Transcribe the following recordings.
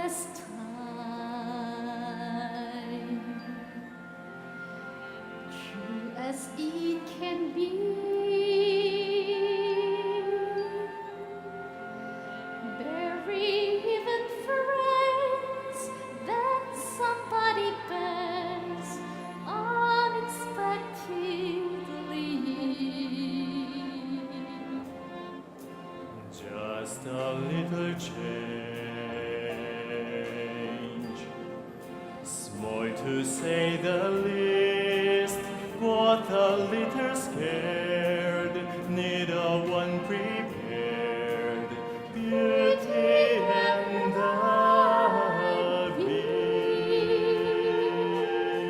shortest time, true as it can be. Bury even friends that somebody bends unexpectedly. Just a little change, small to say the least, but a little scared, need a one prepared, beauty and the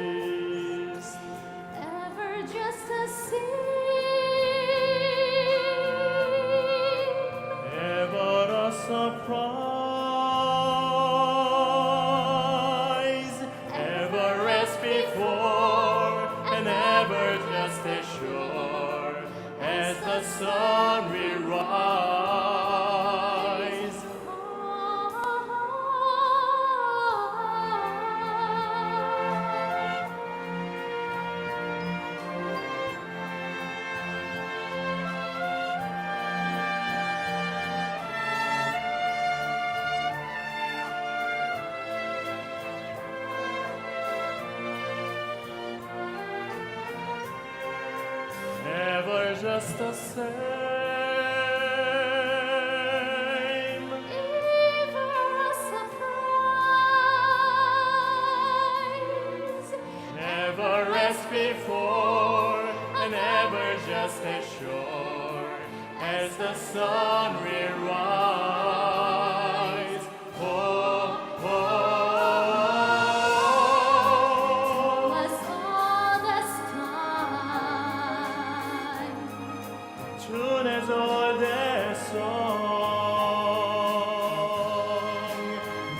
beast. Ever just the same. Ever a surprise, ever as before, and ever just as sure as the sun will rise. Ever just the same. Ever a surprise. Ever as before, and ever just as sure as the sun will rise. Oh, Was all this time. tune as old as song,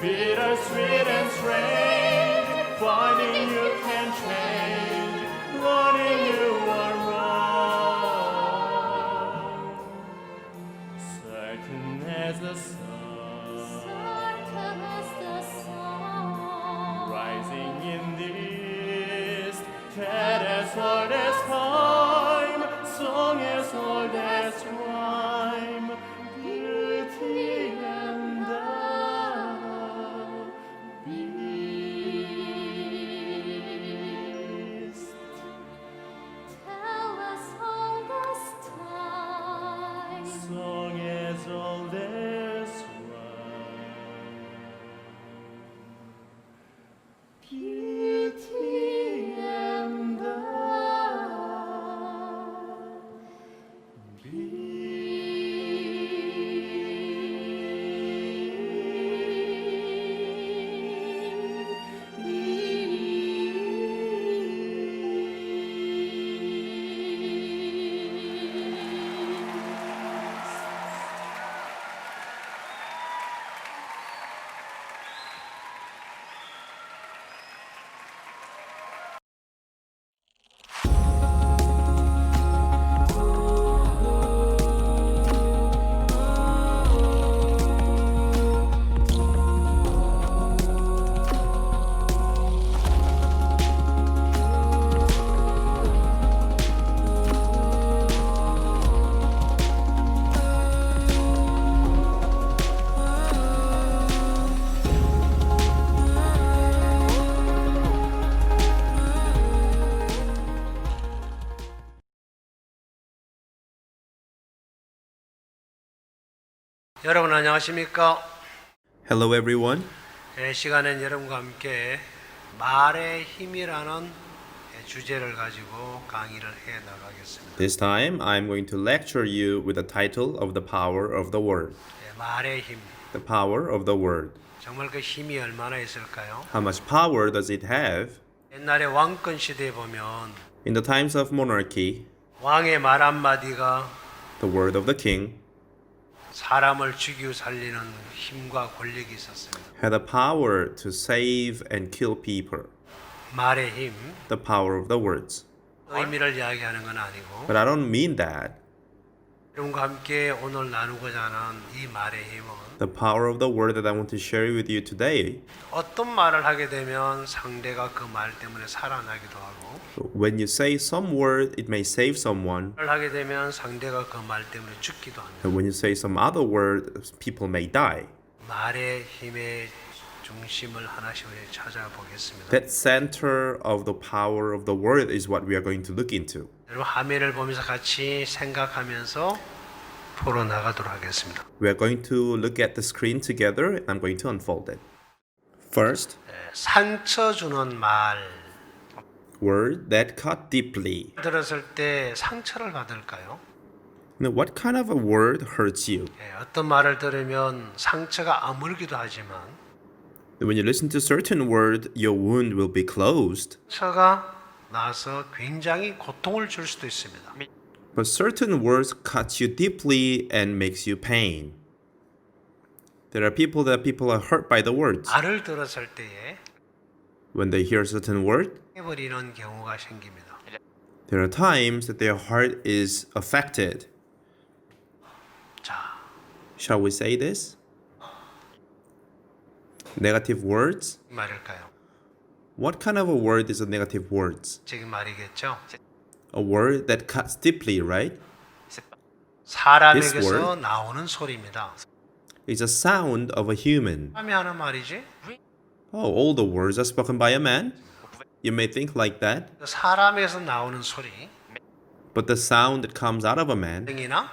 bitter, sweet, and strange, finding you can change, learning you are wrong, certain as the sun, Certain as the sun. rising in the east, dead as old as time, song as old as rhyme, beauty and the beast. Tell us all this time. Song as old as rhyme, beauty and the 여러분 안녕하십니까? Hello, everyone. 시간엔 여러분과 함께 말의 힘이라는 주제를 가지고 강의를 해 나가겠습니다. This time, I'm going to lecture you with the title of The Power of the Word. 말의 힘. The Power of the Word. 정말 그 힘이 얼마나 있을까요? How much power does it have? 옛날에 왕권 시대에 보면 In the times of monarchy, 왕의 말 한마디가 the word of the king 사람을 죽이고 살리는 힘과 권력이 있었습니다. had the power to save and kill people. 말의 힘, The power of the words. 의미를 이야기하는 건 아니고 But I don't mean that. 여러분과 함께 오늘 나누고자 하는 이 말의 힘은 The power of the word that I want to share with you today. 어떤 말을 하게 되면 상대가 그 말 때문에 살아나기도 하고 When you say some word, it may save someone. 말을 하게 되면 상대가 그 말 때문에 죽기도 합니다. And when you say some other word, people may die. 말의 힘의 중심을 하나씩 찾아보겠습니다. That center of the power of the word is what we are going to look into. 여러분 화면을 보면서 같이 생각하면서 풀어 나가도록 하겠습니다. We are going to look at the screen together and I'm going to unfold it. First, 상처 주는 말 word that cut deeply. 들었을 때 상처를 받을까요? Now, what kind of a word hurts you? 어떤 말을 들으면 상처가 아물기도 하지만 When you listen to certain word, your wound will be closed. 상처가 나서 굉장히 고통을 줄 수도 있습니다. But certain words cut you deeply and makes you pain. There are people are hurt by the words. 말을 들었을 때에 When they hear a certain word, 해버리는 경우가 생깁니다. there are times that their heart is affected. 자, Shall we say this? Negative words? 이 말일까요? What kind of a word is a negative words? 지금 말이겠죠? A word that cuts deeply, right? 사람에게서 This word? 나오는 소리입니다. It's a sound of a human. 사람이 하는 말이지? Oh, all the words are spoken by a man? You may think like that, 사람에게서 나오는 소리, but the sound that comes out of a man, 행이나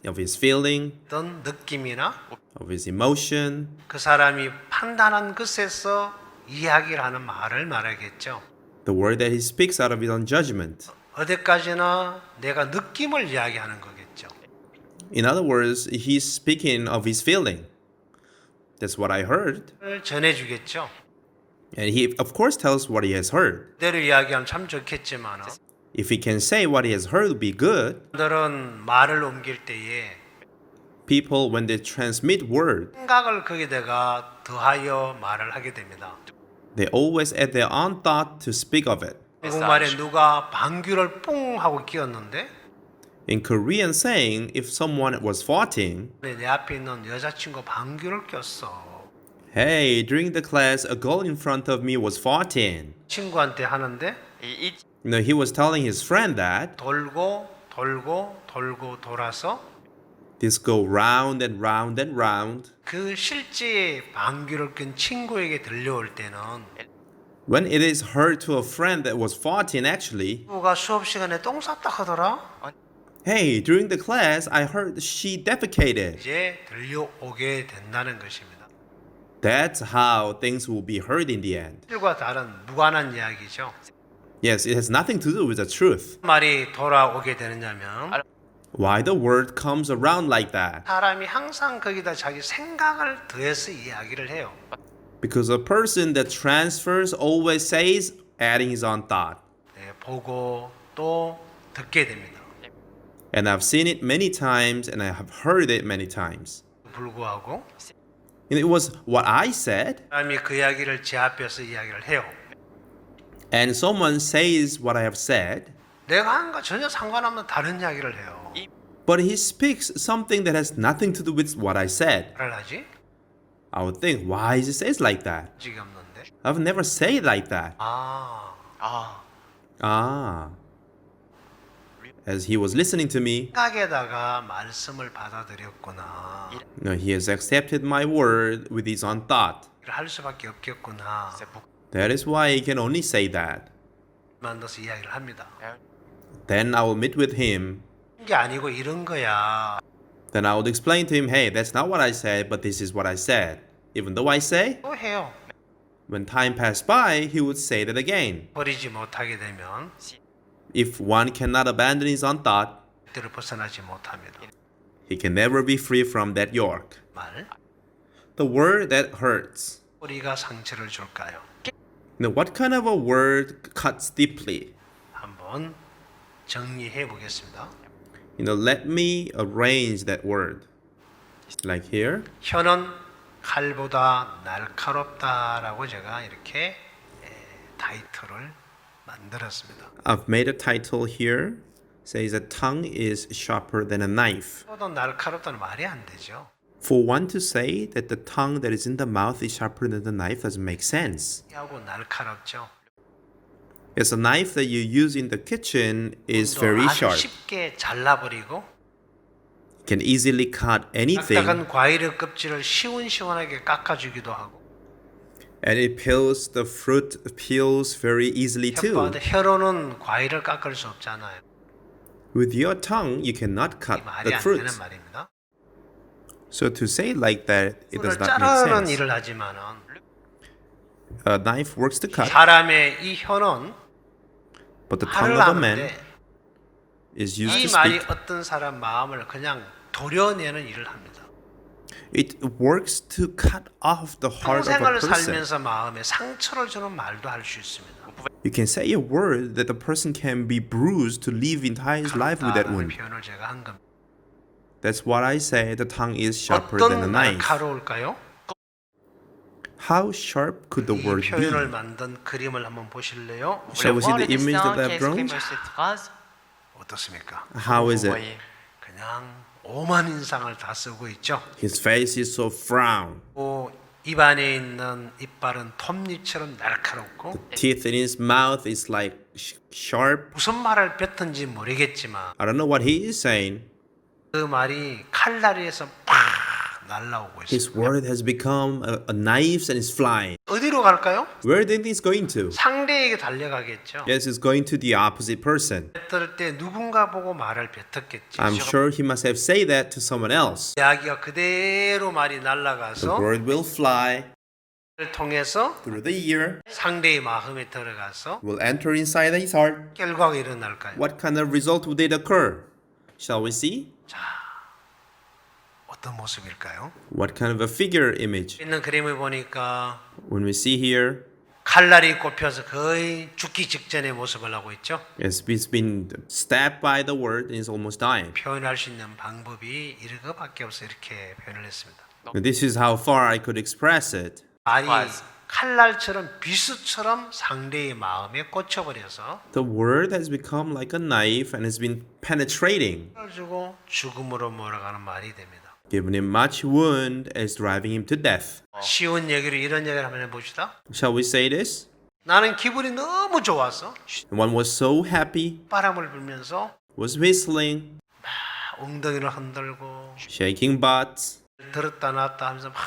of his feeling, 어떤 느낌이나 of his emotion, 그 사람이 판단한 것에서 이야기를 하는 말을 말하겠죠. the word that he speaks out of his own judgment. 어디까지나 내가 느낌을 이야기하는 거겠죠. In other words, he's speaking of his feeling. That's what I heard. 를 전해주겠죠. And he, of course, tells what he has heard. 그대로 이야기하면 참 좋겠지만 If he can say what he has heard, would be good. 사람들은 말을 옮길 때에 People, when they transmit word, 생각을 거기다가 더하여 말을 하게 됩니다. they always add their own thought to speak of it. 한국말에 누가 방귀를 뿡 하고 끼었는데 In Korean saying, if someone was farting, 내 앞에 있는 여자친구 방귀를 꼈어. hey, during the class, a girl in front of me was farting. 친구한테 하는데 No, he was telling his friend that 돌고 돌아서 this go round and round and round. 그 실제 방귀를 낀 친구에게 들려올 때는 When it is heard to a friend that was farting, actually, 친구가 수업 시간에 똥 쌌다 하더라. hey, during the class, I heard she defecated. 이제 들려오게 된다는 것입니다. That's how things will be heard in the end. 실과 다른 무관한 이야기죠. Yes, it has nothing to do with the truth. 말이 돌아오게 되느냐면 Why the word comes around like that? 사람이 항상 거기다 자기 생각을 더해서 이야기를 해요. Because a person that transfers always says, adding his own thought. 네, 보고 또 듣게 됩니다. And I've seen it many times and I have heard it many times. 불구하고 And it was what I said, 사람이 그 이야기를 제 앞에서 이야기를 해요. and someone says what I have said, 내가 한 거 전혀 상관없는 다른 이야기를 해요. but he speaks something that has nothing to do with what I said. 말을 하지? I would think, why is he says like that? 지금 없는데. I've never said like that. Ah. As he was listening to me, 생각에다가 말씀을 받아들였구나. no, he has accepted my word with his own thought. 할 수밖에 없겠구나. That is why he can only say that. 만나서 이야기를 합니다. Then I will meet with him. 이게 아니고 이런 거야. Then I would explain to him, hey, that's not what I said, but this is what I said. Even though I say, 또 해요. when time passed by, he would say that again. 버리지 못하게 되면 If one cannot abandon his own thought, 그때를 벗어나지 못합니다. he can never be free from that yoke. 말. The word that hurts. 우리가 상처를 줄까요? Now, what kind of a word cuts deeply? 한번 정리해 보겠습니다. Let me arrange that word. Like here. 혀는 칼보다 날카롭다라고 제가 이렇게 타이틀을 만들었습니다. I've made a title here. says that tongue is sharper than a knife. 혀도 날카롭다는 말이 안 되죠. For one to say that the tongue that is in the mouth is sharper than the knife doesn't make sense. 하고 날카롭죠. Yes, a knife that you use in the kitchen is very 아주 sharp. 쉽게 잘라버리고 Can easily cut anything, 딱딱한 과일의 껍질을 시원시원하게 깎아주기도 하고 and it peels the fruit peels very easily too. 혓바닥 혀로는 과일을 깎을 수 없잖아요. With your tongue, you cannot 이 cut 말이 the 안 fruit. 되는 말입니다. So to say it like that, it does 혀를 not 자르는 make sense. 일을 하지만은 A knife works to cut, 사람의 이 혀는 but the tongue 말을 of a man 하는데 is used 이 to 말이 speak. 어떤 사람 마음을 그냥 도려내는 일을 합니다. It works to cut off the heart of a 평생을 person. 살면서 마음에 상처를 주는 말도 할 수 있습니다. You can say a word that the person can be bruised to live entire his life with that 가볍다라는 wound. 표현을 제가 한 겁니다. That's what I say. The tongue is sharper than a 어떤 knife. 날카로울까요? How sharp could the 이 word be? 표현을 만든 그림을 한번 보실래요? Shall we see the image that they have drawn? cette phrase, 어떻습니까? How is vous it? voyez. 그냥 오만 인상을 다 쓰고 있죠. His face is so frown. 입안에 있는 이빨은 톱니처럼 날카롭고 Teeth in his mouth is like sharp. 무슨 말을 뱉은지 모르겠지만 I don't know what he is saying. 그 말이 칼날에서 팍 날라오고 His 있습니다. word has become a knife and is flying. 어디로 갈까요? Where do you think it's going to? 상대에게 달려가겠죠. Yes, it's going to the opposite person. 뱉을 때 누군가 보고 말을 뱉었겠지. I'm sure he must have said that to someone else. 이야기가 그대로 말이 The 날아가서 word will fly 를 통해서 through the ear, 상대의 마음에 들어가서 will enter inside his heart. 결과가 일어날까요? What kind of result would it occur? Shall we see? 어떤 모습일까요? What kind of a figure image? 있는 그림을 보니까 When we see here, 칼날이 꼽혀서 거의 죽기 직전의 모습을 하고 있죠. yes, he's been stabbed by the word and is almost dying. 표현할 수 있는 방법이 이거밖에 없어 이렇게 표현을 했습니다. And this is how far I could express it. 말이 칼날처럼 비수처럼 상대의 마음에 꽂혀버려서 The word has become like a knife and has been penetrating, 주고 죽음으로 몰아가는 말이 됩니다. giving him much wound and is driving him to death. 쉬운 얘기로 이런 얘기를 한번 해봅시다. Shall we say this? 나는 기분이 너무 좋아서 One was so happy, 바람을 불면서 was whistling, 엉덩이를 흔들고 shaking butts, 들었다 놨다 하면서 막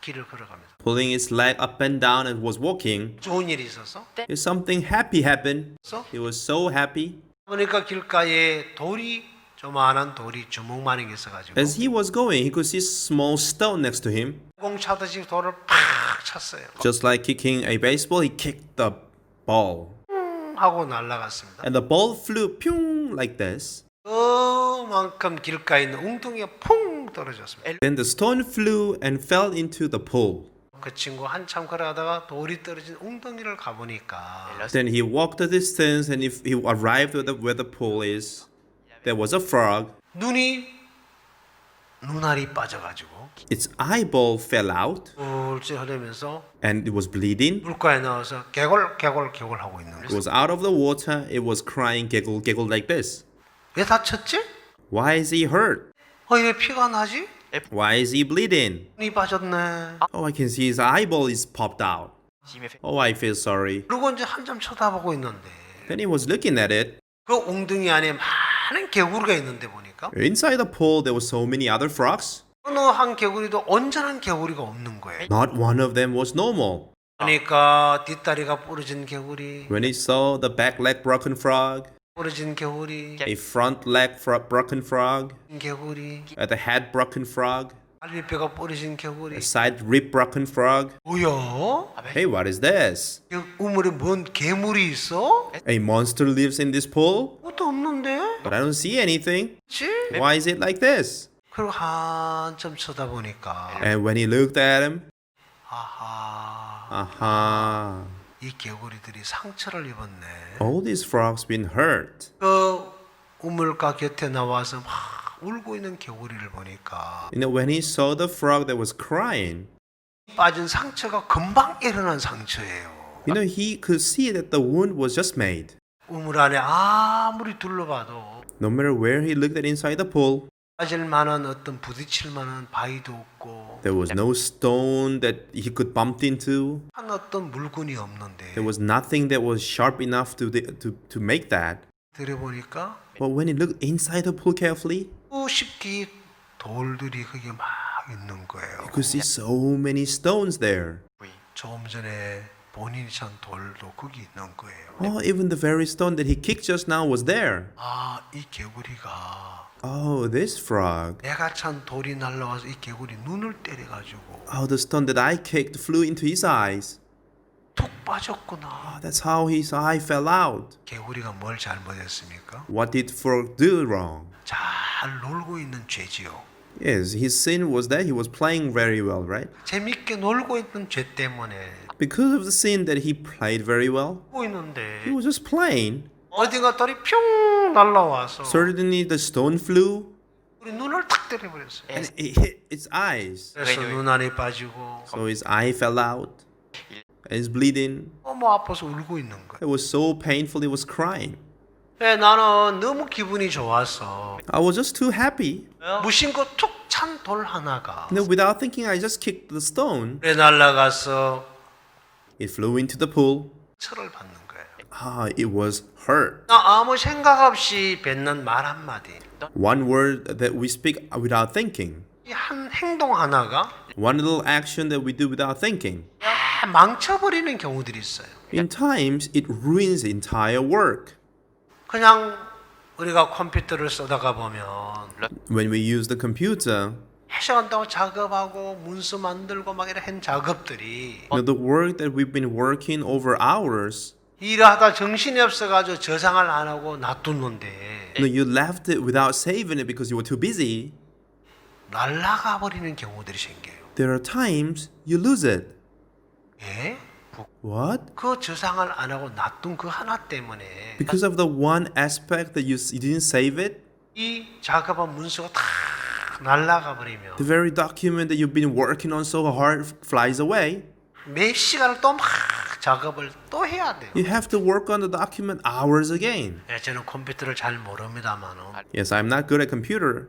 길을 걸어갑니다. pulling his leg up and down and was walking. 좋은 일이 있어서 If something happy happened, he was so happy. 보니까 길가에 돌이 조만한 돌이 주먹만한 게 있어가지고 As he was going, he could see a small stone next to him. 공 차듯이 돌을 팍 찼어요. Just like kicking a baseball, he kicked the ball. 하고 날아갔습니다. And the ball flew pyong like this. 그만큼 길가에 있는 웅덩이가 퐁 떨어졌습니다. Then the stone flew and fell into the pool. 그 친구 한참 걸어가다가 돌이 떨어진 웅덩이를 가보니까 Then he walked the distance, and if he arrived at where the pool is, there was a frog. 눈알이 빠져가지고 Its eyeball fell out, 울지 흐르면서 and it was bleeding. 물가에 넣어서 개골 하고 있는 It 거예요. was out of the water. It was crying, giggle, giggle like this. 왜 다쳤지? Why is he hurt? 왜 피가 나지? Why is he bleeding? 눈이 빠졌네. Oh, I can see his eyeball is popped out. J'y m'ai fait. Oh, I feel sorry. 그리고 이제 한참 쳐다보고 있는데 Then he was looking at it. 그 웅덩이 안에 많은 개구리가 있는데 보니까 Inside the pool, there were so many other frogs. 어느 한 개구리도 온전한 개구리가 없는 거예요. Not one of them was normal. 그러니까 뒷다리가 부러진 개구리, When he saw the back leg broken frog, 부러진 개구리, a front leg broken frog, 개구리, the head broken frog, 갈비뼈가 부러진 개구리. a side rib broken frog. 뭐야? Hey, what is this? 이 우물에 뭔 괴물이 있어? A monster lives in this pool? 것도 없는데? But I don't see anything. 그치? Why is it like this? 그리고 한참 쳐다보니까 And when he looked at him, 아하, aha, 이 개구리들이 상처를 입었네. all these frogs been hurt. 그 우물가 곁에 나와서 막 울고 있는 개구리를 보니까 You know, when he saw the frog that was crying, 빠진 상처가 금방 일어난 상처예요. he could see that the wound was just made. 우물 안에 아무리 둘러봐도 No matter where he looked at inside the pool, 빠질 만한 어떤 부딪힐 만한 바위도 없고 there was no stone that he could bump into. 한 어떤 물건이 없는데 There was nothing that was sharp enough to make that. 들여보니까 But when he looked inside the pool carefully, 수십 개의 돌들이 거기에 막 있는 거예요. you could see so many stones there. 조금 전에 본인이 찬 돌도 거기 있는 거예요. Oh, even the very stone that he kicked just now was there. 아, 이 개구리가 Oh, this frog. 내가 찬 돌이 날라와서 이 개구리 눈을 때려가지고 Oh, the stone that I kicked flew into his eyes. 툭 빠졌구나. Oh, that's how his eye fell out. 개구리가 뭘 잘못했습니까? What did frog do wrong? 잘 놀고 있는 죄지요. Yes, his sin was that he was playing very well, right? 재밌게 놀고 있던 죄 때문에 Because of the sin that he played very well, 놀고 있는데 he was just playing. 어딘가 돌이 뿅 날라와서 Suddenly the stone flew 우리 눈을 탁 때려버렸어요. and it hit its eyes. 그래서 눈 안에 빠지고 So his eye fell out and he's bleeding. 너무 아파서 울고 있는 거예요. It was so painful, he was crying. 네, 나는 너무 기분이 좋아서 I was just too happy. 무심코 툭 찬 돌 하나가 Without thinking, I just kicked the stone. 그래 날아가서 It flew into the pool. 철을 받는 거예요. Ah, it was hurt. 나 아무 생각 없이 뱉는 말 한마디 One word that we speak without thinking. 이 한 행동 하나가 One little action that we do without thinking. 다 망쳐버리는 경우들이 있어요. In times, it ruins the entire work. 그냥 우리가 컴퓨터를 쓰다가 보면 When we use the computer, 해석한다고 작업하고 문서 만들고 막 이런 한 작업들이 the work that we've been working over hours, 일하다 정신이 없어가지고 저장을 안 하고 놔뒀는데 you left it without saving it because you were too busy. 날아가 버리는 경우들이 생겨요. There are times you lose it. 예? What? 그 저장을 안 하고 놔둔 그 하나 때문에 Because of the one aspect that you didn't save it, 이 작업한 문서가 다 날아가 버리면 the very document that you've been working on so hard flies away. 몇 시간을 또 막 작업을 또 해야 돼요. You have to work on the document hours again. 예, 저는 컴퓨터를 잘 모릅니다만은 Yes, I'm not good at computer.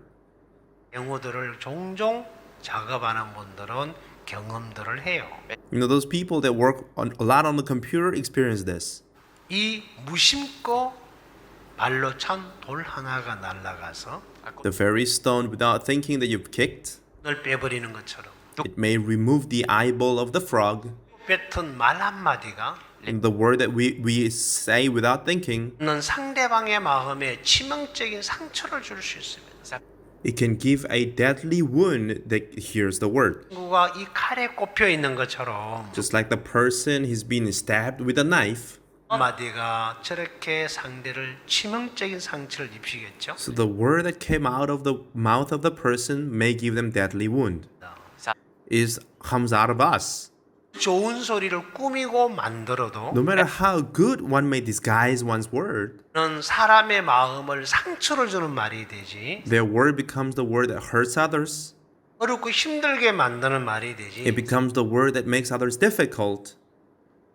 영어들을 종종 작업하는 분들은 경험들을 해요. Those people that work a lot on the computer experience this. 이 무심코 발로 찬 돌 하나가 날아가서 The very stone without thinking that you've kicked, 눈을 빼버리는 것처럼 it may remove the eyeball of the frog. 뱉은 말 한마디가 And the word that we say without thinking, 는 상대방의 마음에 치명적인 상처를 줄 수 있습니다. it can give a deadly wound that hears the word. 친구가 이 칼에 꼽혀 있는 것처럼 Just like the person he's been stabbed with a knife. 한마디가 저렇게 상대를 치명적인 상처를 입히겠죠. So the word that came out of the mouth of the person may give them deadly wound. Comes out of us. 좋은 소리를 꾸미고 만들어도 No matter how good one may disguise one's word, 는 사람의 마음을 상처를 주는 말이 되지 their word becomes the word that hurts others. 어렵고 힘들게 만드는 말이 되지 It becomes the word that makes others difficult.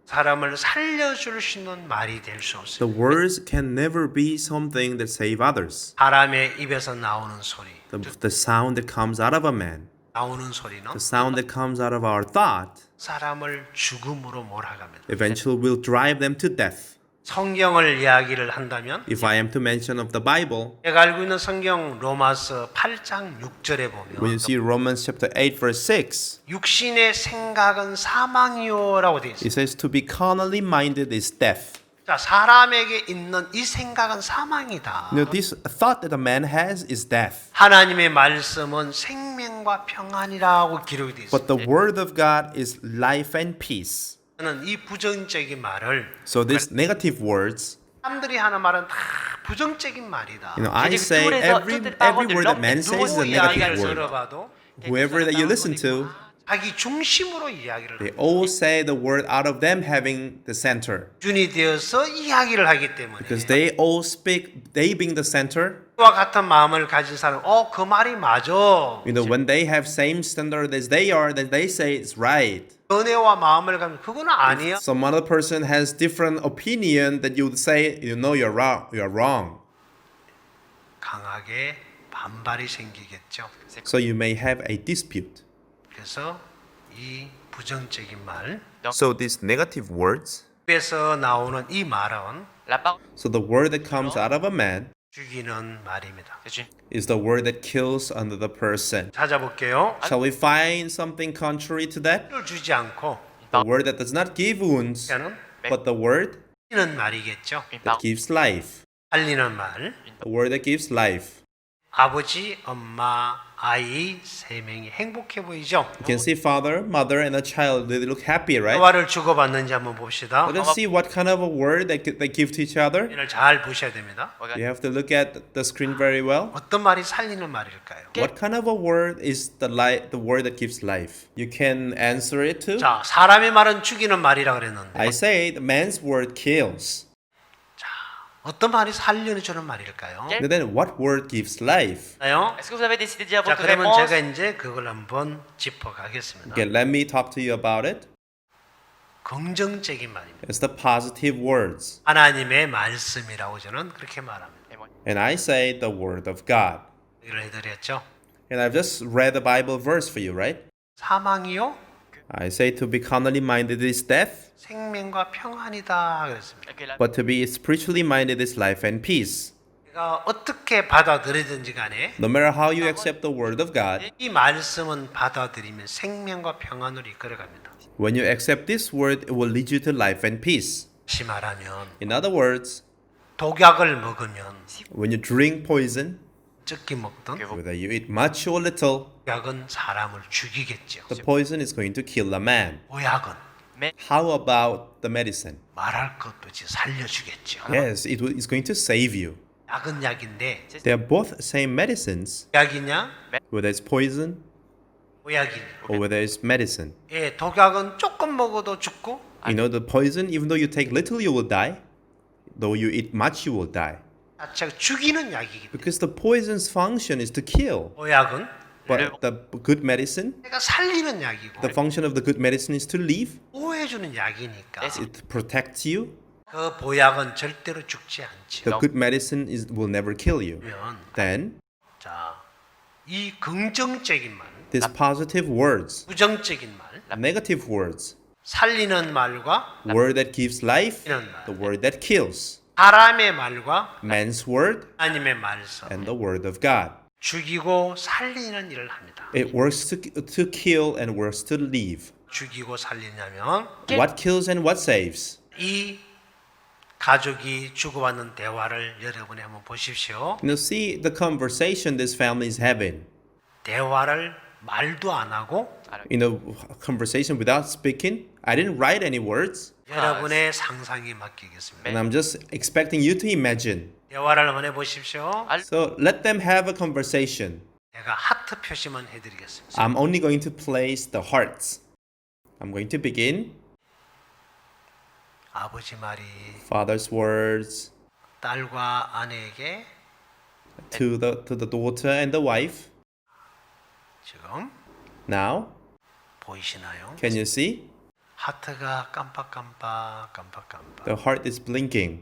사람을 살려줄 수 있는 말이 될 수 없어요. The words can never be something that save others. 사람의 입에서 나오는 소리, The sound that comes out of a man, 나오는 소리는 the sound that comes out of our thought, 사람을 죽음으로 몰아갑니다. eventually will drive them to death. 성경을 이야기를 한다면 If I am to mention of the Bible, 제가 알고 있는 성경 로마서 8장 6절에 when 보면 you see Romans chapter 8 verse 6, 육신의 생각은 사망이요라고 되어 있습니다. it says to be carnally minded is death. 자, 사람에게 있는 이 생각은 사망이다. This thought that a man has is death. 하나님의 말씀은 생명과 평안이라고 기록이 되어 But 있습니다. the word of God is life and peace. 저는 이 부정적인 말을 So these negative words, 사람들이 하는 말은 다 부정적인 말이다. I say every word that man says is a negative word. 들어봐도 Whoever that you listen to, 자기 중심으로 이야기를 they 합니다. all say the word out of them having the center. 준이 되어서 이야기를 하기 때문에 Because they all speak, they being the center, 와 같은 마음을 가진 사람, 그 말이 맞아. when they have same standard as they are, then they say it's right. 은혜와 마음을 가면 그거는 아니야. Some other person has different opinion that you would say, you're wrong. 강하게 반발이 생기겠죠. So you may have a dispute. 그래서 이 부정적인 말, So these negative words, 입에서 나오는 이 말은 La parole so the word that comes out of a man 죽이는 말입니다. est une is the word that kills another person. 찾아볼게요. Shall we find something contrary to that? 를 주지 않고 The word that does not give wounds, 그러니까는 but the word 살리는 말이겠죠. une that parole. gives life. 살리는 말. The word that gives life. 아버지, 엄마, 아이 세 명이 행복해 보이죠? You can see father, mother, and a child. They look happy, right? 대화를 주고받는지 한번 봅시다. Let us see what kind of a word they give to each other. 이를 잘 보셔야 됩니다. You have to look at the screen very well. 어떤 말이 살리는 말일까요? What kind of a word is the word that gives life? You can answer it too. 자, 사람의 말은 죽이는 말이라 그랬는데 I say the man's word kills. 어떤 말이 살려주는 말일까요? But then what word gives life? 나요? Est-ce que vous avez décidé de dire 자, votre 그러면 réponse? 제가 이제 그걸 한번 짚어가겠습니다. Okay, let me talk to you about it. 긍정적인 말입니다. It's the positive words. 하나님의 말씀이라고 저는 그렇게 말합니다. Et moi. And I say the word of God. 이걸 해드렸죠. And I've just read the Bible verse for you, right? 사망이요? I say to be carnally minded is death, 생명과 평안이다 그랬습니다. Ok, là. but to be spiritually minded is life and peace. 내가 어떻게 받아들이든지 간에 No matter how you accept the word of God, 이 말씀은 받아들이면 생명과 평안으로 이끌어갑니다. when you accept this word, it will lead you to life and peace. 다시 말하면 In other words, 독약을 먹으면 when you drink poison, 적게 먹든 whether you eat much or little, 독약은 사람을 죽이겠죠. the poison is going to kill a man. 보약은 How about the medicine? 말할 것도 없이 살려주겠죠. Yes, it's going to save you. 약은 약인데 They are both same medicines, 약이냐 whether it's poison 보약이냐. or whether it's medicine. 예, 독약은 조금 먹어도 죽고 You know, the poison, even though you take little, you will die. Though you eat much, you will die. 자체가 죽이는 약이기 때문에 Because the poison's function is to kill. 보약은 But the good medicine, 내가 살리는 약이고 the function of the good medicine is to live. 보호해주는 약이니까 It protects you. 그 보약은 절대로 죽지 않죠. The good medicine will never kill you. 그러면 Then, 자, 이 긍정적인 말, these positive words, 부정적인 말, negative words, 살리는 말과 word that gives life, 이런 말, the word that kills, 사람의 말과 man's word, 하나님의 말씀, and the word of God. 죽이고 살리는 일을 합니다. It works to kill and works to live. 죽이고 살리냐면 What kills and what saves? 이 가족이 주고받는 대화를 여러분이 한번 보십시오. You see the conversation this family is having. 대화를 말도 안 하고 Conversation without speaking. I didn't write any words, 여러분의 상상에 맡기겠습니다. and I'm just expecting you to imagine. 대화를 한번 해보십시오. So let them have a conversation. 제가 하트 표시만 해드리겠습니다. I'm only going to place the hearts. I'm going to begin. 아버지 말이 Father's words 딸과 아내에게 to the daughter and the wife. 지금 Now, 보이시나요? can you see? 하트가 깜빡깜빡. The heart is blinking.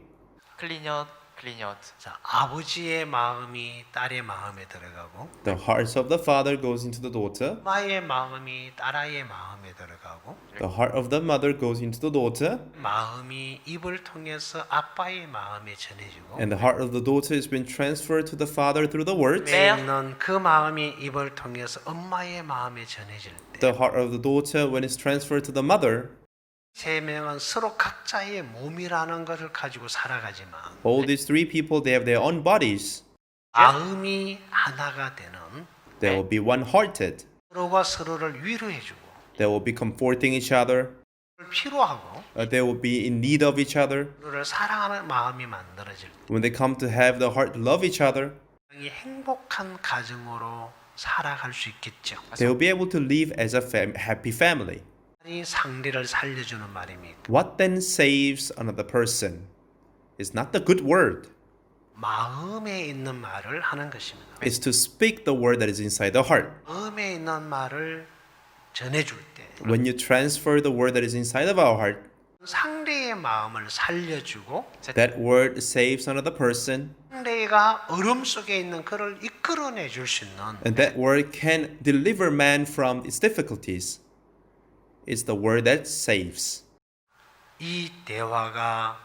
Clignote, clignote. 자, 아버지의 마음이 딸의 마음에 들어가고 The heart of the father goes into the daughter. 엄마의 마음이 딸아이의 마음에 들어가고 The heart of the mother goes into the daughter. 마음이 입을 통해서 아빠의 마음에 전해지고 And the heart of the daughter has been transferred to the father through the words. 내 있는 그 마음이 입을 통해서 엄마의 마음에 전해질 때 The heart of the daughter, when it's transferred to the mother, 세 명은 서로 각자의 몸이라는 것을 가지고 살아가지만 all these three people, they have their own bodies. 마음이 하나가 되는 They will be one-hearted. 서로가 서로를 위로해주고 They will be comforting each other. 필요하고 They will be in need of each other. 서로를 사랑하는 마음이 만들어질 때 When they come to have the heart to love each other, 이 행복한 가정으로 살아갈 수 있겠죠. they will be able to live as a happy family. 이 상대를 살려주는 말입니다. What then saves another person is not the good word. 마음에 있는 말을 하는 것입니다. It's to speak the word that is inside the heart. 마음에 있는 말을 전해줄 때 When you transfer the word that is inside of our heart, 상대의 마음을 살려주고 That word saves another person, 상대가 어려움 속에 있는 그를 이끌어내 줄 수 있는 and that word can deliver man from its difficulties. It's the word that saves. 이 대화가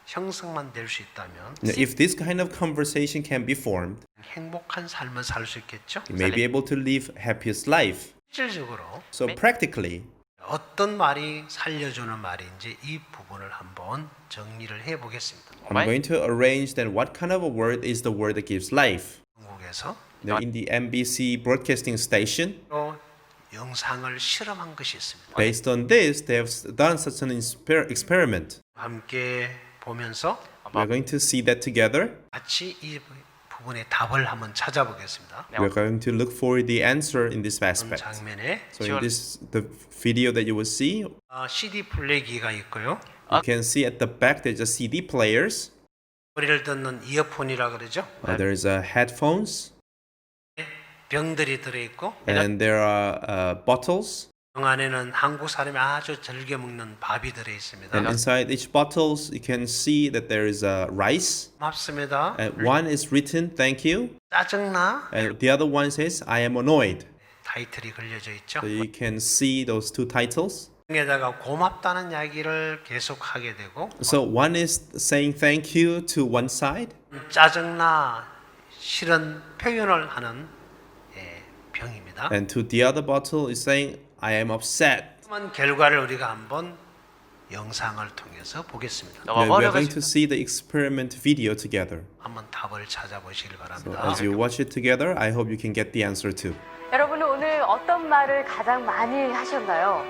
형성만 될 수 있다면 Now, if this kind of conversation can be formed, 행복한 삶을 살 수 있겠죠? you may be able to live happiest life. 실질적으로 So practically, 어떤 말이 살려주는 말인지 이 부분을 한번 정리를 해보겠습니다. I'm going to arrange then what kind of a word is the word that gives life. 한국에서 Now, in the MBC broadcasting station, 또 영상을 실험한 것이 있습니다. based on this, they have done such an experiment. 함께 보면서 We're going to see that together. 같이 이 부분의 답을 한번 찾아보겠습니다. We're going to look for the answer in this aspect. 장면에 So in this, the video that you will see, CD 플레이기가 있고요. you can see at the back there's a CD players. 소리를 듣는 이어폰이라 그러죠. There's headphones, 병들이 들어있고 and there are bottles. 병 안에는 한국 사람이 아주 즐겨 먹는 밥이 들어 있습니다. And inside each bottles, you can see that there is rice. 고맙습니다. And one is written, "Thank you," 짜증나? and the other one says, "I am annoyed." 타이틀이 걸려져 있죠. So you can see those two titles. 에다가 고맙다는 이야기를 계속 하게 되고 So one is saying thank you to one side, 짜증나 싫은 표현을 하는 병입니다. and to the other bottle is saying, "I am upset." 그런 결과를 우리가 한번 영상을 통해서 보겠습니다. And we are going to see the experiment video together. 한번 답을 찾아보시길 So 바랍니다. as you watch it together, I hope you can get the answer too. 여러분은 오늘 어떤 말을 가장 많이 하셨나요?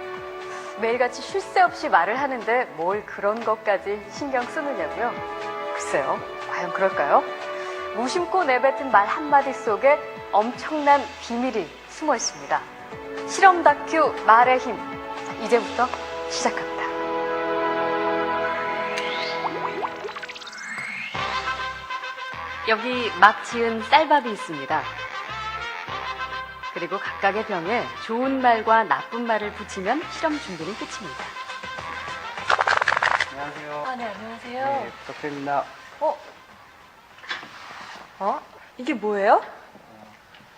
매일같이 쉴 새 없이 말을 하는데 뭘 그런 것까지 신경 쓰느냐고요? 글쎄요, 과연 그럴까요? 무심코 내뱉은 말 한마디 속에 엄청난 비밀이 숨어 있습니다. 실험 다큐 말의 힘, 이제부터 시작합니다. 여기 막 지은 쌀밥이 있습니다. 그리고 각각의 병에 좋은 말과 나쁜 말을 붙이면 실험 준비는 끝입니다. 안녕하세요. 네, 안녕하세요. 네, 부탁드립니다. 이게 뭐예요?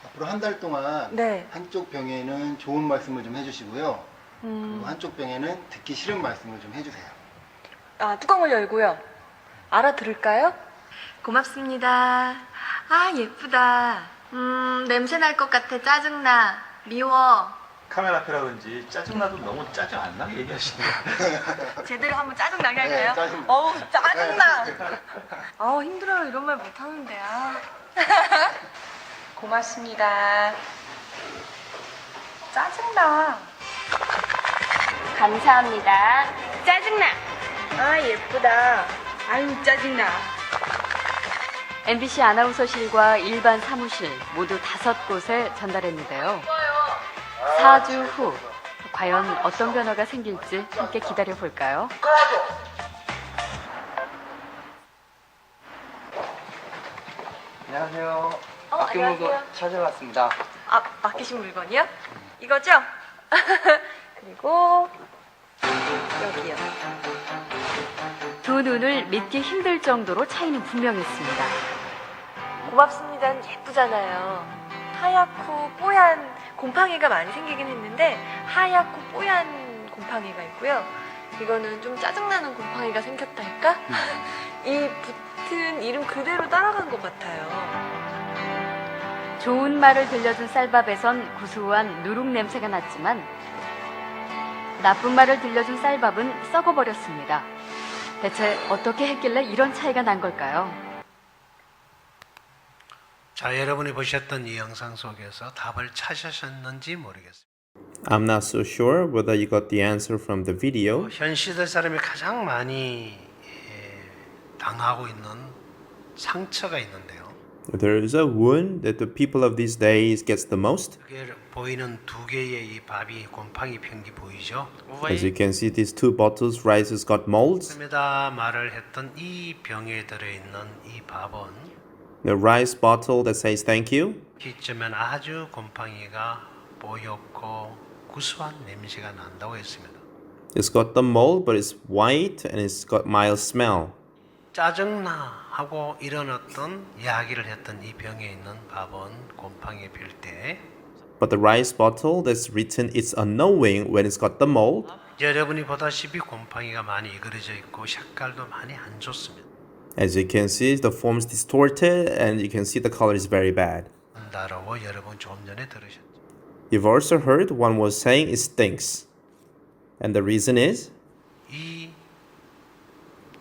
앞으로 한 달 동안 네. 한쪽 병에는 좋은 말씀을 좀 해주시고요. 그리고 한쪽 병에는 듣기 싫은 말씀을 좀 해주세요. 아, 뚜껑을 열고요. 알아들을까요? 고맙습니다. 아, 예쁘다. 냄새 날 것 같아. 짜증나. 미워. 카메라 앞이라든지 짜증나도 너무 짜증 안 나게 얘기하시는 거예요. 제대로 한번 짜증나게 할까요? 네, 짜증나. 어우, 짜증나. 아우, 힘들어요. 이런 말 못하는데. 아. 고맙습니다. 짜증나. 감사합니다. 짜증나. 아, 예쁘다. 아유, 짜증나. MBC 아나운서실과 일반 사무실 모두 5곳에 전달했는데요. 4주 후 과연 어떤 변화가 생길지 함께 기다려 볼까요? 안녕하세요. 안녕하세요. 찾아왔습니다. 아, 맡기신 물건이요? 이거죠? 그리고 여기요. 두 눈을 믿기 힘들 정도로 차이는 분명했습니다. 고맙습니다는 예쁘잖아요. 하얗고 뽀얀 곰팡이가 많이 생기긴 했는데 하얗고 뽀얀 곰팡이가 있고요. 이거는 좀 짜증나는 곰팡이가 생겼달까? 이 붙은 이름 그대로 따라간 것 같아요. 좋은 말을 들려준 쌀밥에선 구수한 누룩 냄새가 났지만 나쁜 말을 들려준 쌀밥은 썩어버렸습니다. 대체 어떻게 했길래 이런 차이가 난 걸까요? 자, 여러분이 보셨던 이 영상 속에서 답을 찾으셨는지 모르겠습니다. I'm not so sure whether you got the answer from the video. 현 시대 사람이 가장 많이 당하고 있는 상처가 있는데요. There is a wound that the people of these days gets the most. 그게 보이는 두 개의 이 밥이 곰팡이 편기 보이죠? As you can see, these two bottles, rice has got molds. 입니다 말을 했던 이 병에 들어있는 이 밥은 The rice bottle that says thank you. 기점엔 아주 곰팡이가 뽀얗고 구수한 냄새가 난다고 했습니다. It's got the mold, but it's white and it's got mild smell. 짜증나 하고 이런 어떤 이야기를 했던 이 병에 있는 밥은 곰팡이에 필 때 But the rice bottle that's written it's unknowing when it's got the mold. 여러분이 보다시피 곰팡이가 많이 이그러져 있고 색깔도 많이 안 좋습니다. As you can see, the form is distorted and you can see the color is very bad. 다라고 여러분 좀 전에 들으셨죠. You've also heard one was saying it stinks. And the reason is 이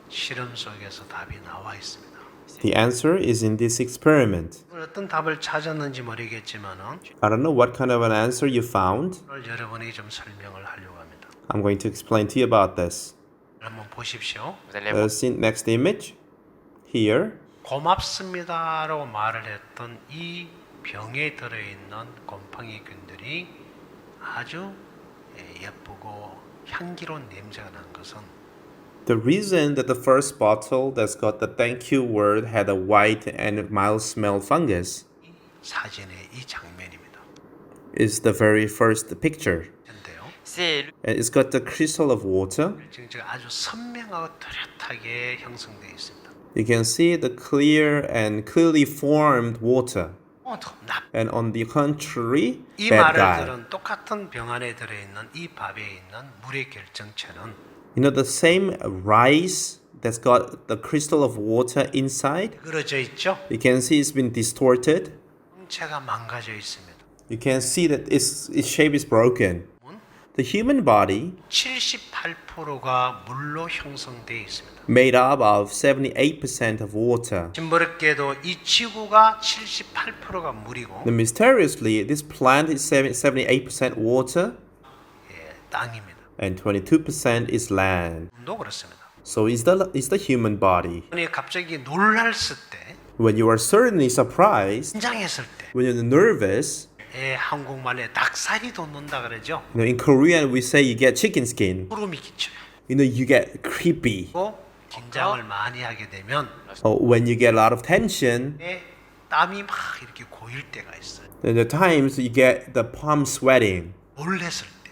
실험 속에서 답이 나와 있습니다. the answer is in this experiment. 어떤 답을 찾았는지 모르겠지만은 I don't know what kind of an answer you found. 오늘 여러분에게 좀 설명을 하려고 합니다. I'm going to explain to you about this. 한번 보십시오. Let us see next image. Here, 고맙습니다라고 말을 했던 이 병에 들어있는 곰팡이균들이 아주 예쁘고 향기로운 냄새가 난 것은 the reason that the first bottle that's got the thank you word had a white and mild smell fungus 이 사진의 이 장면입니다. is the very first picture. 근데요, And it's got the crystal of water. 지금 아주 선명하고 뚜렷하게 형성되어 있습니다. You can see the clear and clearly formed water. 납. And on the contrary, 이 bad 말을 guy. 들은 똑같은 병 안에 들어있는 이 밥에 있는 물의 결정체는 You know, the same rice that's got the crystal of water inside, 그러져 있죠. you can see it's been distorted. 형체가 망가져 있습니다. You can see that its shape is broken. The human body 78%가 물로 형성되어 있습니다. made up of 78% of water. 심부럽게도 이 지구가 78%가 물이고 Then mysteriously, this plant is 78% water 땅입니다. and 22% is land. 도 그렇습니다. So is the human body. 아니 갑자기 놀랐을 때, When you are certainly surprised, 긴장했을 때, when you're nervous, 한국말에 닭살이 돋는다 그러죠. in Korean we say you get chicken skin. 소름이 끼쳐요. You get creepy. 그리고 긴장을 많이 하게 되면 When you get a lot of tension, 땀이 막 이렇게 고일 때가 있어요. then the times you get the palm sweating. 놀랬을 때.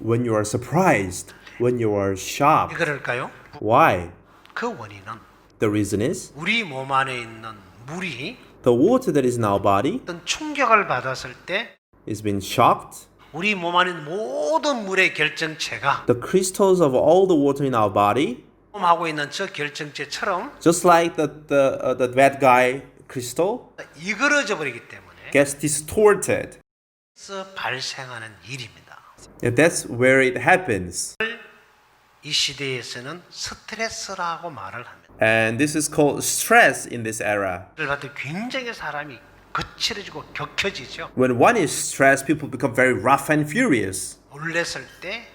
When you are surprised, when you are 왜 shocked. 그럴까요? Why? 그 원인은 The reason is 우리 몸 안에 있는 물이 the water that is in our body 어떤 충격을 받았을 때 is being shocked. 우리 몸 안에 있는 모든 물의 결정체가 The crystals of all the water in our body, 하고 있는 저 결정체처럼 just like the bad guy crystal, 이그러져 버리기 때문에 gets distorted. 그래서 발생하는 일입니다. And that's where it happens. 이 시대에서는 스트레스라고 말을 합니다. And this is called stress in this era. 그를 받을 때 굉장히 사람이 거칠어지고 격해지죠. When one is stressed, people become very rough and furious. 놀랬을 때,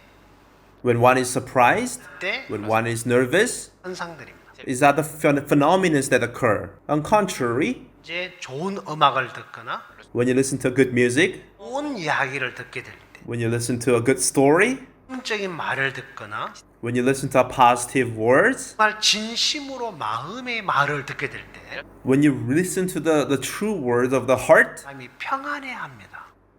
When one is surprised, 때 when one is nervous, 현상들입니다. these are the phenomena that occur. On contrary, 이제 좋은 음악을 듣거나 when you listen to good music, 좋은 이야기를 듣게 될 때, when you listen to a good story, 긍정적인 말을 듣거나 when you listen to positive words, 정말 진심으로 마음의 말을 듣게 될 때, when you listen to the true words of the heart, 사람이 평안해합니다.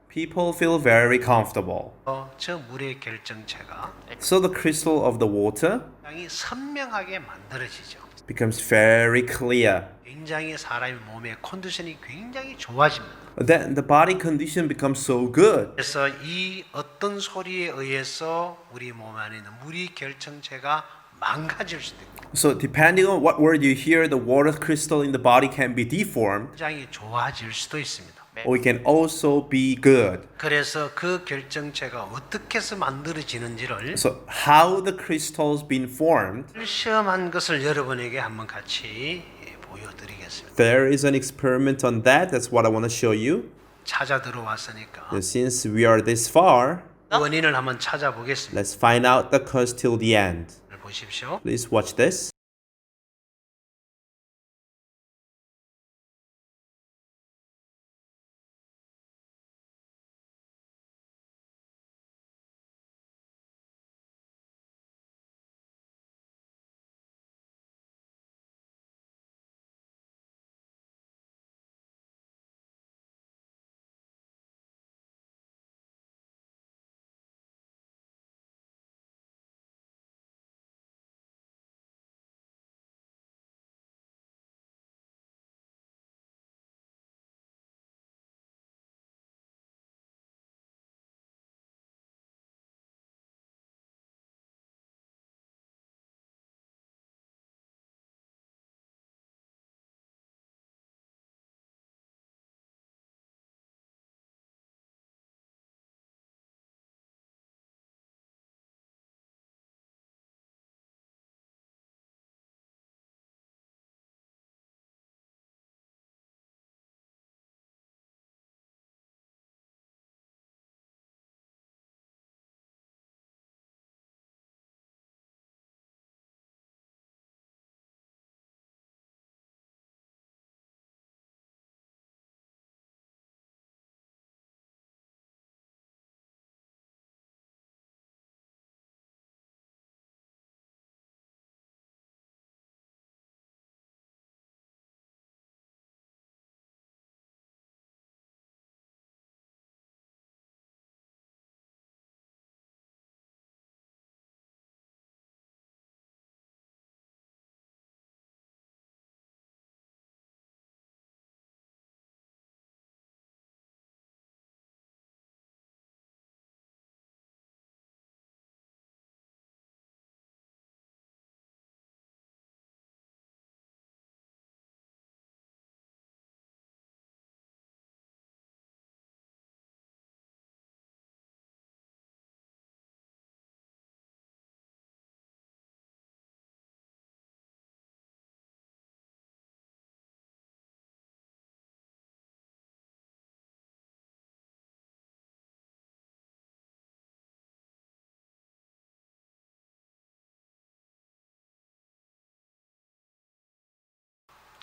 people feel very comfortable. 저 물의 결정체가 So the crystal of the water 굉장히 선명하게 만들어지죠. becomes very clear. 굉장히 사람의 몸의 컨디션이 굉장히 좋아집니다. Then the body condition becomes so good. 그래서 이 어떤 소리에 의해서 우리 몸 안에 있는 물이 결정체가 망가질 수도 있고 So depending on what word you hear, the water crystal in the body can be deformed, 굉장히 좋아질 수도 있습니다. or it can also be good. 그래서 그 결정체가 어떻게 해서 만들어지는지를 So how the crystals been formed, 시험한 것을 여러분에게 한번 같이 보여드리겠습니다. there is an experiment on that. That's what I want to show you. 찾아 들어왔으니까 And since we are this far, 원인을 한번 찾아보겠습니다. let's find out the cause till the end. 보십시오. Please watch this.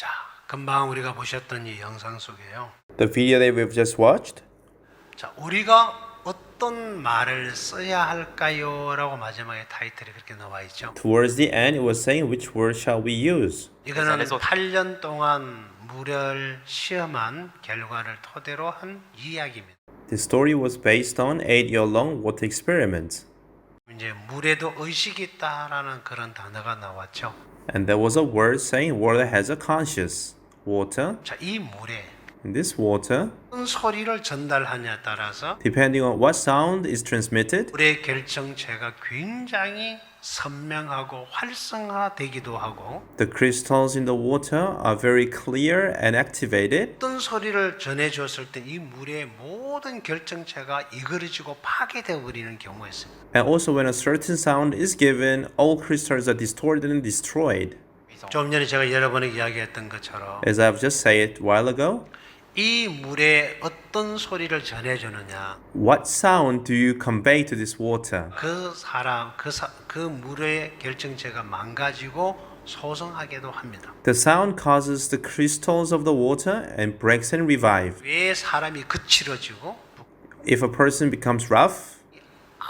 자, 금방 우리가 보셨던 이 영상 속에요. The video that we've just watched, 자, 우리가 어떤 말을 써야 할까요? 라고 마지막에 타이틀이 그렇게 나와 있죠. towards the end, it was saying which word shall we use. 이거는 8년 동안 무료를 시험한 결과를 토대로 한 이야기입니다. The story was based on 8-year-long water experiments. 이제 물에도 의식이 있다라는 그런 단어가 나왔죠. And there was a word saying water has a conscious. Water, 자, 이 물에 in this water, 어떤 소리를 전달하냐에 따라서 depending on what sound is transmitted, 물의 결정체가 굉장히 선명하고 활성화되기도 하고 the crystals in the water are very clear and activated. 어떤 소리를 전해줬을 때 이 물의 모든 결정체가 이그러지고 파괴되어 버리는 경우가 있습니다. And also when a certain sound is given, all crystals are distorted and destroyed. 좀 전에 제가 여러분에게 이야기했던 것처럼 As I've just said a while ago, 이 물에 어떤 소리를 전해주느냐 what sound do you convey to this water? 그 사람 그 물의 결정체가 망가지고 소성하게도 합니다. The sound causes the crystals of the water and breaks and revive. 왜 사람이 거칠어지고 If a person becomes rough,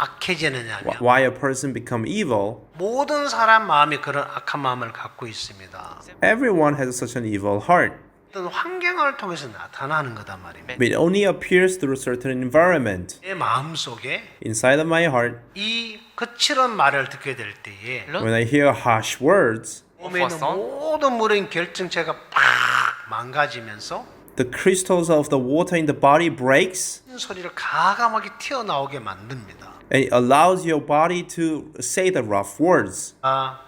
악해지느냐면 why a person become evil, 모든 사람 마음이 그런 악한 마음을 갖고 있습니다. everyone has such an evil heart. 어떤 환경을 통해서 나타나는 거단 말입니다. It only appears through a certain environment. 내 마음 속에 Inside of my heart, 이 거칠은 말을 듣게 될 때에 when I hear harsh words, 몸에 있는 모든 물의 결정체가 팍 망가지면서 the crystals of the water in the body breaks 소리를 가감하게 튀어나오게 만듭니다. and it allows your body to say the rough words.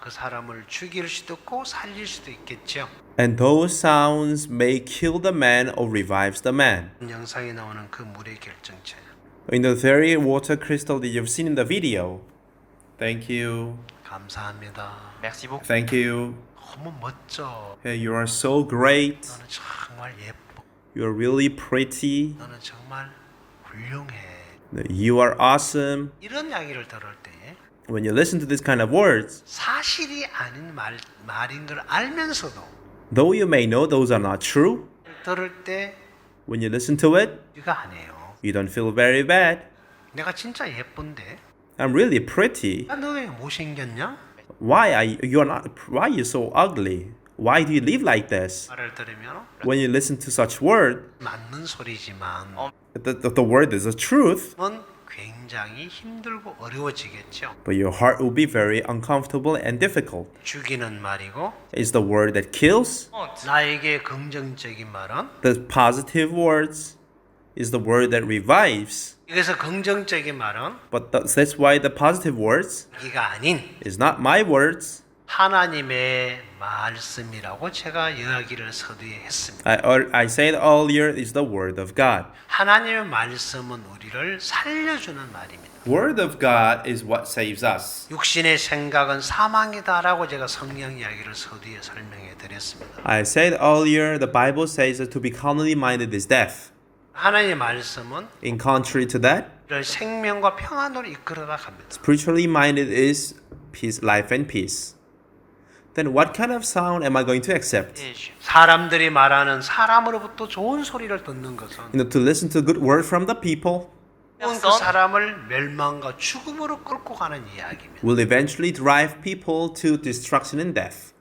그 사람을 죽일 수도 있고 살릴 수도 있겠죠. And those sounds may kill the man or revives the man. 영상에 나오는 그 물의 결정체. In the very water crystal that you've seen in the video. Thank you. 감사합니다. Merci beaucoup. Thank you. 너무 멋져. Hey, you are so great. 너는 정말 예뻐. You are really pretty. 너는 정말 훌륭해. You are awesome. 이런 이야기를 들을 때 When you listen to this kind of words, 사실이 아닌 말인 걸 알면서도 though you may know those are not true, 들을 때 when you listen to it, 네가 안 해요. you don't feel very bad. 내가 진짜 예쁜데 I'm really pretty. 너 왜 못생겼냐? Why are you so ugly? Why do you live like this? 말을 들으면 When you listen to such word, 맞는 소리지만 the word is the truth, 넌 굉장히 힘들고 어려워지겠죠. but your heart will be very uncomfortable and difficult. 죽이는 말이고 It's the word that kills. 나에게 긍정적인 말은 The positive words is the word that revives. 그래서 긍정적인 말은 But that's why the positive words 이가 아닌 is not my words. 하나님의 말씀이라고 제가 이야기를 서두에 했습니다. I said earlier is the word of God. 하나님의 말씀은 우리를 살려주는 말입니다. Word of God is what saves us. 육신의 생각은 사망이다라고 제가 성경 이야기를 서두에 설명해 드렸습니다. I said earlier the Bible says that to be carnally minded is death. 하나님의 말씀은 In contrary to that, 우리를 생명과 평안으로 이끌어가 갑니다. spiritually minded is peace, life and peace. Then what kind of sound am I going to accept? 사람들이 말하는 사람으로부터 좋은 소리를 듣는 것은 To listen to good word from the people 그 사람을 멸망과 죽음으로 끌고 가는 이야기입니다. will eventually drive people to destruction and death.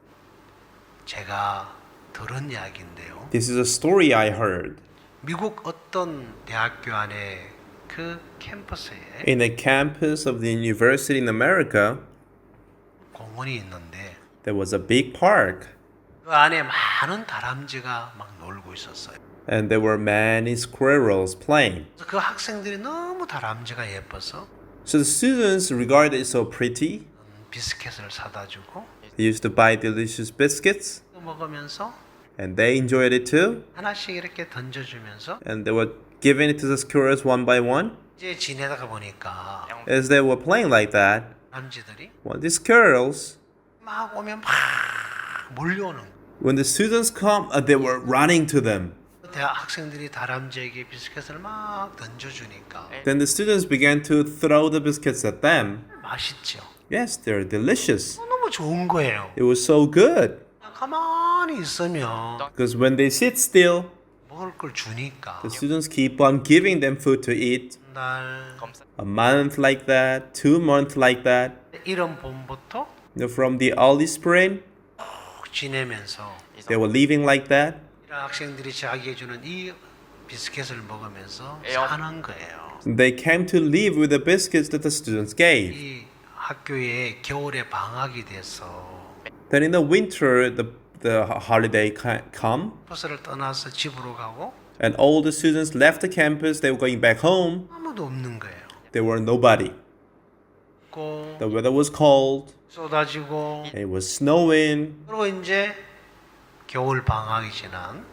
제가 들은 이야기인데요. This is a story I heard. 미국 어떤 대학교 안에 그 캠퍼스에 In the campus of the university in America, 공원이 있는데 there was a big park, 그 안에 많은 다람쥐가 막 놀고 있었어요. and there were many squirrels playing. 그래서 그 학생들이 너무 다람쥐가 예뻐서 So the students regarded it so pretty. 비스켓을 사다 주고 They used to buy delicious biscuits, 먹으면서 and they enjoyed it too. 하나씩 이렇게 던져주면서 And they were giving it to the squirrels one by one. 이제 지내다가 보니까 As they were playing like that, 다람쥐들이 well, these squirrels, 막 오면 막 몰려오는 거예요. when the students come, they were running to them. 대학 학생들이 다람쥐에게 비스켓을 막 던져주니까 Then the students began to throw the biscuits at them. 맛있죠. Yes, they're delicious. 너무 좋은 거예요. It was so good. 가만히 가만히 있으면 Because when they sit still, 먹을 걸 주니까 the students keep on giving them food to eat. 날 A month like that, 2 months like that. 이런 봄부터 From the early spring, 쭉 지내면서 they were living like that. 이런 학생들이 자기에게 주는 이 비스켓을 먹으면서 사는 거예요. They came to live with the biscuits that the students gave. 이 학교에 겨울에 방학이 돼서 Then in the winter, the holiday come, 버스를 떠나서 집으로 가고 and all the students left the campus. They were going back home. 아무도 없는 거예요. There were nobody. 고 The weather was cold. 쏟아지고 It was snowing. 그리고 이제 겨울 방학이 지난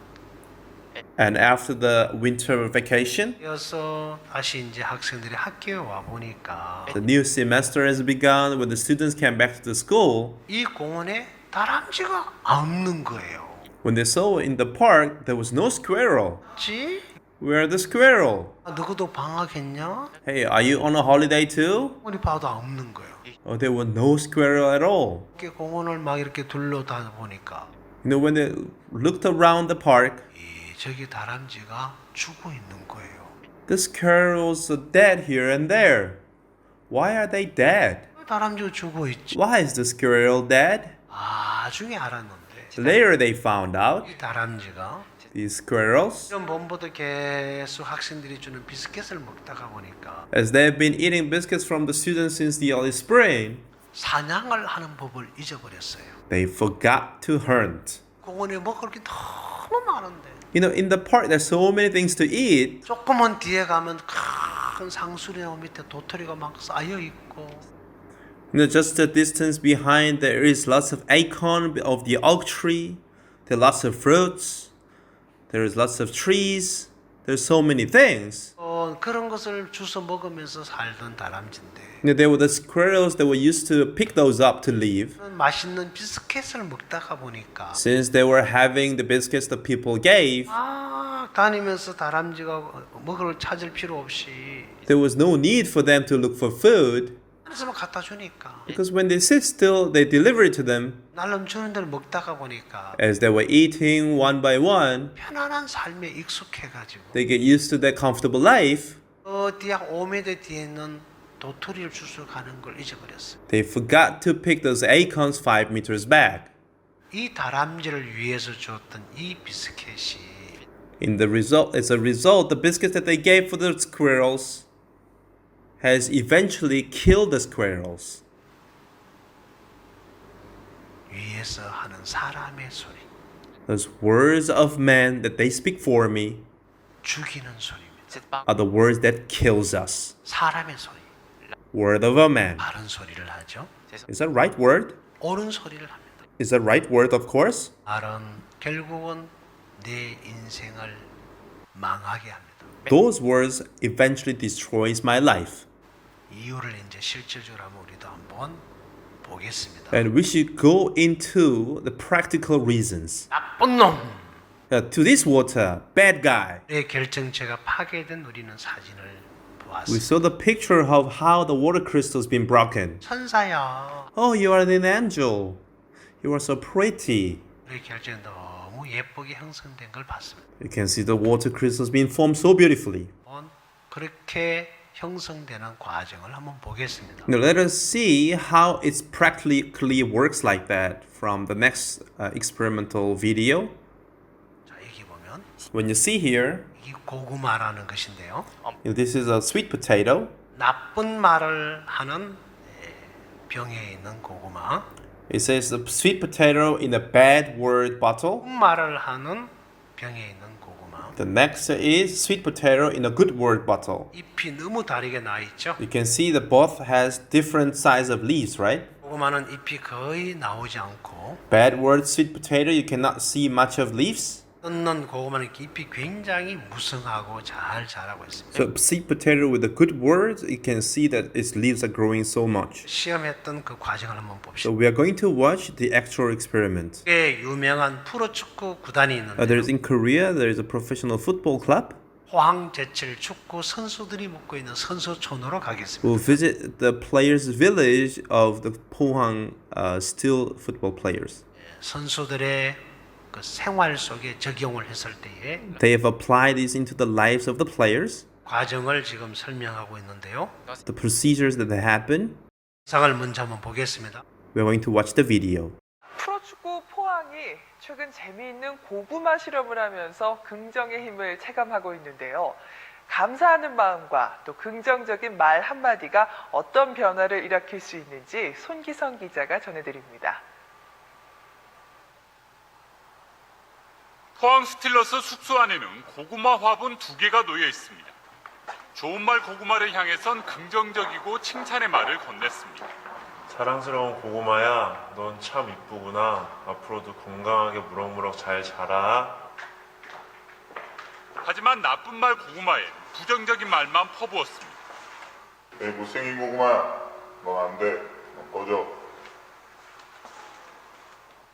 And after the winter vacation, 이어서 다시 이제 학생들이 학교에 와 보니까 the new semester has begun. When the students came back to the school, 이 공원에 다람쥐가 없는 거예요. when they saw in the park, there was no squirrel. 지? Where are the squirrel? 너희도 방학했냐? Hey, are you on a holiday too? 우리 봐도 없는 거예요. Oh, there were no squirrel at all. 이렇게 공원을 막 이렇게 둘러다 보니까 You know, when they looked around the park, 저기 다람쥐가 죽어 있는 거예요. the squirrels are dead here and there. Why are they dead? 다람쥐가 죽어 있지. Why is the squirrel dead? 나중에 알았는데 Later they found out 이 다람쥐가 these squirrels, 이런 봄부터 계속 학생들이 주는 비스켓을 먹다가 보니까 as they've been eating biscuits from the students since the early spring, 사냥을 하는 법을 잊어버렸어요. they forgot to hunt. 공원에 먹을 게 너무 많은데 You know, in the park there's so many things to eat. 조금만 뒤에 가면 큰 상수리나무 밑에 도토리가 막 쌓여 있고 You know, just a distance behind there is lots of acorn of the oak tree. There are lots of fruits. There is lots of trees. There's so many things. 그런 것을 주워 먹으면서 살던 다람쥐인데 You know, there were the squirrels that were used to pick those up to leave. 맛있는 비스켓을 먹다가 보니까 Since they were having the biscuits that people gave, 다니면서 다람쥐가 먹을 찾을 필요 없이 there was no need for them to look for food. 안에서만 갖다 주니까 Because when they sit still, they deliver it to them. 날름 주는 대로 먹다가 보니까 As they were eating one by one, 편안한 삶에 익숙해가지고 they get used to their comfortable life. 대학 5m 뒤에 있는 도토리를 주워 가는 걸 잊어버렸어요. They forgot to pick those acorns 5 meters back. 이 다람쥐를 위해서 줬던 이 비스켓이 As a result, the biscuits that they gave for the squirrels has eventually killed the squirrels. 위에서 하는 사람의 소리, Those words of men that they speak for me 죽이는 소리입니다. are the words that kills us. 사람의 소리, Word of a man. 바른 소리를 하죠. Is that right word? 옳은 소리를 합니다. Is that right word, of course? 말은 결국은 내 인생을 망하게 합니다. Those words eventually destroys my life. 이유를 이제 실질적으로 한번 우리도 한번 보겠습니다. And we should go into the practical reasons. 나쁜 놈! To this water, bad guy. 내 결정체가 파괴된 우리는 사진을 We 보았습니다. saw the picture of how the water crystal's been broken. 천사야. Oh, you are an angel. You are so pretty. 우리 결정이 너무 예쁘게 형성된 걸 봤습니다. You can see the water crystals being formed so beautifully. 그렇게 형성되는 과정을 한번 보겠습니다. Now let us see how it practically works like that from the next experimental video. 자, 여기 보면 When you see here, 이 고구마라는 것인데요. this is a sweet potato. 나쁜 말을 하는 병에 있는 고구마, It says the sweet potato in a bad word bottle. 좋은 말을 하는 병에 있는 고구마. The next is sweet potato in a good word bottle. 잎이 너무 다르게 나 있죠. You can see that both has different size of leaves, right? 고구마는 잎이 거의 나오지 않고 Bad word sweet potato, you cannot see much of leaves. 뜯는 고구마는 잎이 굉장히 무성하고 잘 자라고 있습니다. So sweet potato with a good word, you can see that its leaves are growing so much. 시험했던 그 과정을 한번 So 봅시다. we are going to watch the actual experiment. 꽤 유명한 프로축구 구단이 있는데 There's in Korea, there is a professional football club. 포항제철 축구 선수들이 묵고 있는 선수촌으로 가겠습니다. We'll visit the players' village of the Pohang Steel football players. 선수들의 그 생활 속에 적용을 했을 때에 They have applied this into the lives of the players, 과정을 지금 설명하고 있는데요. the procedures that happen. 상을 먼저 한번 보겠습니다. We're going to watch the video. 프로축구 포항이 최근 재미있는 고구마 실험을 하면서 긍정의 힘을 체감하고 있는데요. 감사하는 마음과 또 긍정적인 말 한마디가 어떤 변화를 일으킬 수 있는지 손기성 기자가 전해드립니다. 포항 스틸러스 숙소 안에는 고구마 화분 2개가 놓여 있습니다. 좋은 말 고구마를 향해선 긍정적이고 칭찬의 말을 건넸습니다. 자랑스러운 고구마야, 넌 참 이쁘구나. 앞으로도 건강하게 무럭무럭 잘 자라. 하지만 나쁜 말 고구마에 부정적인 말만 퍼부었습니다. 에이 못생긴 고구마야, 넌 안 돼, 넌 꺼져.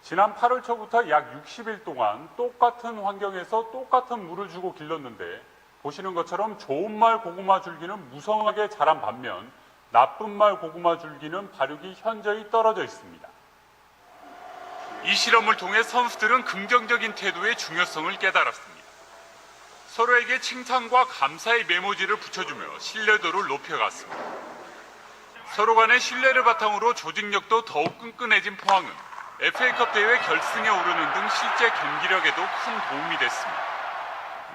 지난 8월 초부터 약 60일 동안 똑같은 환경에서 똑같은 물을 주고 길렀는데 보시는 것처럼 좋은 말 고구마 줄기는 무성하게 자란 반면 나쁜 말 고구마 줄기는 발육이 현저히 떨어져 있습니다. 이 실험을 통해 선수들은 긍정적인 태도의 중요성을 깨달았습니다. 서로에게 칭찬과 감사의 메모지를 붙여주며 신뢰도를 높여갔습니다. 서로 간의 신뢰를 바탕으로 조직력도 더욱 끈끈해진 포항은 FA컵 대회 결승에 오르는 등 실제 경기력에도 큰 도움이 됐습니다.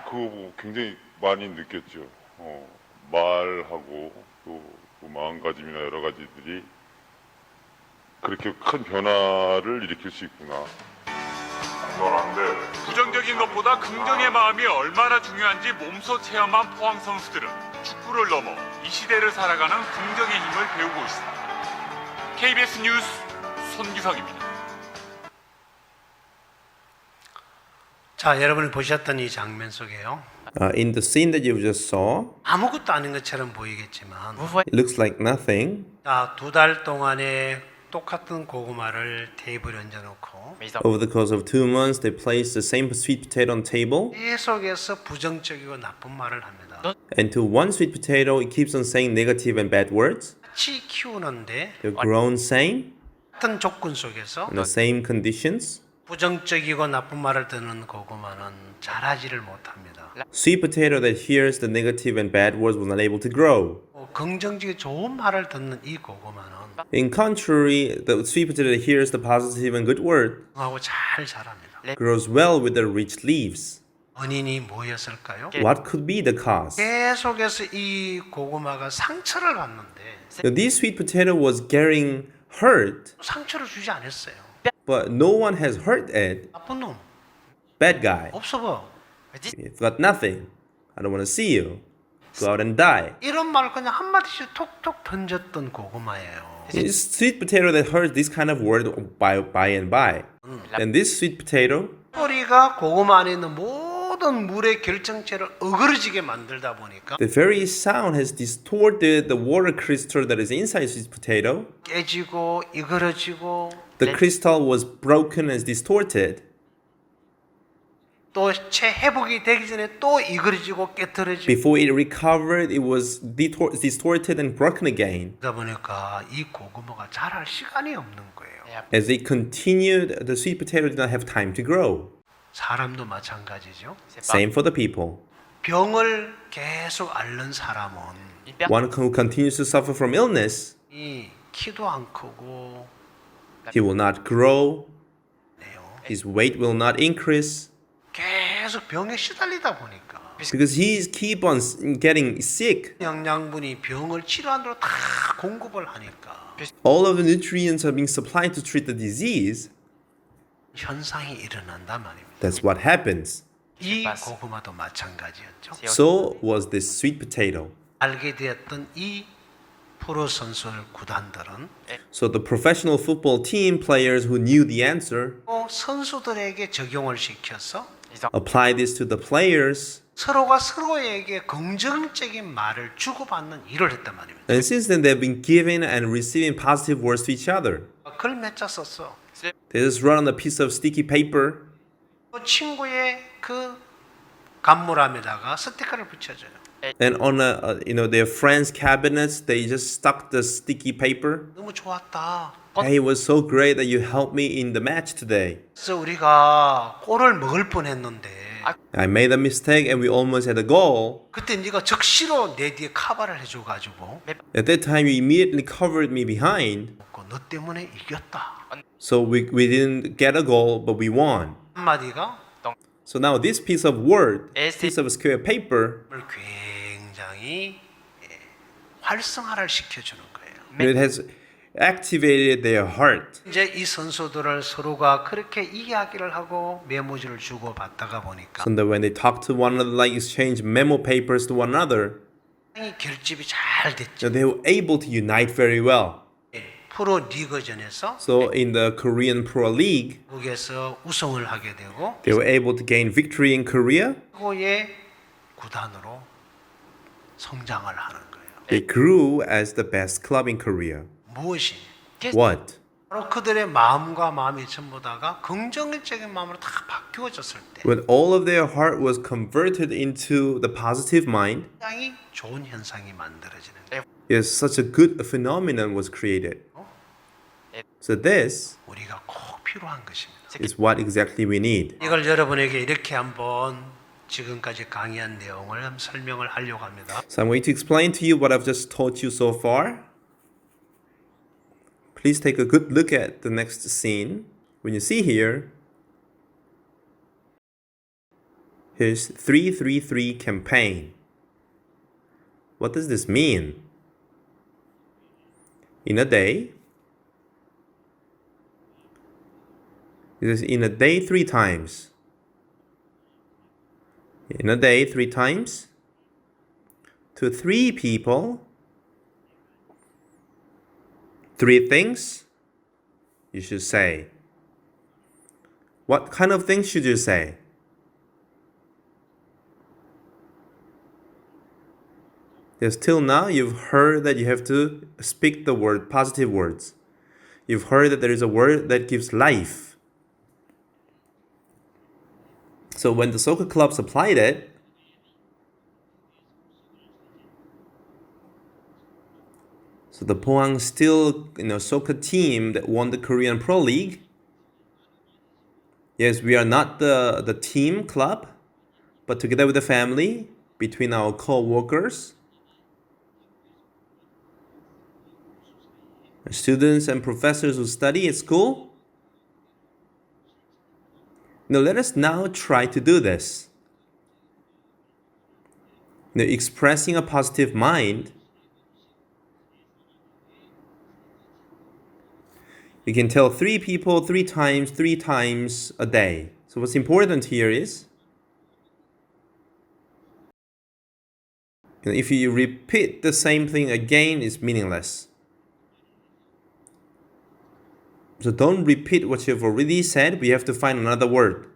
그거 뭐 굉장히 많이 느꼈죠. 말하고 또 그 마음가짐이나 여러 가지들이 그렇게 큰 변화를 일으킬 수 있구나. 넌 안 돼. 부정적인 것보다 긍정의 마음이 얼마나 중요한지 몸소 체험한 포항 선수들은 축구를 넘어 이 시대를 살아가는 긍정의 힘을 배우고 있습니다. KBS 뉴스 손기성입니다. 자, 여러분이 보셨던 이 장면 속에요. In the scene that you just saw, 아무것도 아닌 것처럼 보이겠지만 it looks like nothing. 자, 2달 동안에 똑같은 고구마를 테이블에 얹어놓고 Over the course of 2 months, they placed the same sweet potato on table. 계속해서 부정적이고 나쁜 말을 합니다. And to one sweet potato, it keeps on saying negative and bad words. 같이 키우는데 They're grown same, 같은 조건 속에서 in the same conditions. 부정적이고 나쁜 말을 듣는 고구마는 자라지를 못합니다. Sweet potato that hears the negative and bad words was not able to grow. 긍정적이고 좋은 말을 듣는 이 고구마는 In contrary, the sweet potato that hears the positive and good word 하고 잘 자랍니다. grows well with the rich leaves. 원인이 뭐였을까요? What could be the cause? 계속해서 이 고구마가 상처를 받는데 Now, this sweet potato was getting hurt, 상처를 주지 않았어요. but no one has hurt it. 나쁜 놈 Bad guy. 없어 봐. You've got nothing. I don't want to see you. Go out and die. 이런 말을 그냥 한마디씩 톡톡 던졌던 고구마예요. It's sweet potato that heard this kind of word by and by. And this sweet potato, 뿌리가 고구마 안에 있는 모든 물의 결정체를 어그러지게 만들다 보니까 the very sound has distorted the water crystal that is inside sweet potato. 깨지고 이그러지고 The crystal was broken and distorted. 또 재회복이 되기 전에 또 이그러지고 깨트려지고 Before it recovered, it was distorted and broken again. 그러다 보니까 이 고구마가 자랄 시간이 없는 거예요. As it continued, the sweet potato did not have time to grow. 사람도 마찬가지죠. Same for the people. 병을 계속 앓는 사람은 One who continues to suffer from illness, 이 키도 안 크고 he will not grow, 네요. his weight will not increase, 계속 병에 시달리다 보니까 because he keep on getting sick. 영양분이 병을 치료하는 다 공급을 하니까 All of the nutrients are being supplied to treat the disease. 현상이 일어난단 말입니다. That's what happens. 이 고구마도 마찬가지였죠. So was this sweet potato. 알게 되었던 이 프로 선수 구단들은 So the professional football team players who knew the answer 또 선수들에게 적용을 시켜서 applied this to the players. 서로가 서로에게 긍정적인 말을 주고받는 일을 했단 말입니다. And since then, they've been giving and receiving positive words to each other. 글 몇 자 썼어. They just wrote on a piece of sticky paper. 그 친구의 그 간물함에다가 스티커를 붙여줘요. And on their friends' cabinets, they just stuck the sticky paper. 너무 좋았다. Hey, it was so great that you helped me in the match today. 그래서 우리가 골을 먹을 뻔했는데 I made a mistake and we almost had a goal. 그때 네가 적시로 내 뒤에 커버를 해줘가지고 At that time, you immediately covered me behind. 너 때문에 이겼다. So we didn't get a goal, but we won. 한마디가 So now this piece of word, piece of square paper, 굉장히 활성화를 시켜주는 거예요. it has activated their heart. 이제 이 선수들을 서로가 그렇게 이야기를 하고 메모지를 주고 받다가 보니까 So that when they talk to one another, like exchange memo papers to one another, 굉장히 결집이 잘 됐죠. they were able to unite very well. 프로 리그전에서 So in the Korean Pro League, 거기에서 우승을 하게 되고 they were able to gain victory in Korea. 최고의 구단으로 성장을 하는 거예요. They grew as the best club in Korea. 무엇이? What? 바로 그들의 마음과 마음이 전부 다가 긍정적인 마음으로 다 바뀌어졌을 때 When all of their heart was converted into the positive mind, 굉장히 좋은 현상이 만들어지는 거예요. yes, such a good phenomenon was created. So this 우리가 꼭 필요한 것입니다. is what exactly we need. 이걸 여러분에게 이렇게 한번 지금까지 강의한 내용을 한번 설명을 하려고 합니다. So I'm going to explain to you what I've just taught you so far. Please take a good look at the next scene. When you see here, here's 333 campaign. What does this mean? In a day, it is in a day 3 times. In a day 3 times to 3 people, 3 things you should say. What kind of things should you say? Yes, till now you've heard that you have to speak the word, positive words. You've heard that there is a word that gives life. So when the soccer clubs applied it, so the Pohang still, soccer team that won the Korean Pro League. Yes, we are not the team club, but together with the family, between our co-workers, students and professors who study at school. Now let us now try to do this. Now, expressing a positive mind, you can tell 3 people 3 times a day. So what's important here is, if you repeat the same thing again, it's meaningless. So don't repeat what you've already said. We have to find another word.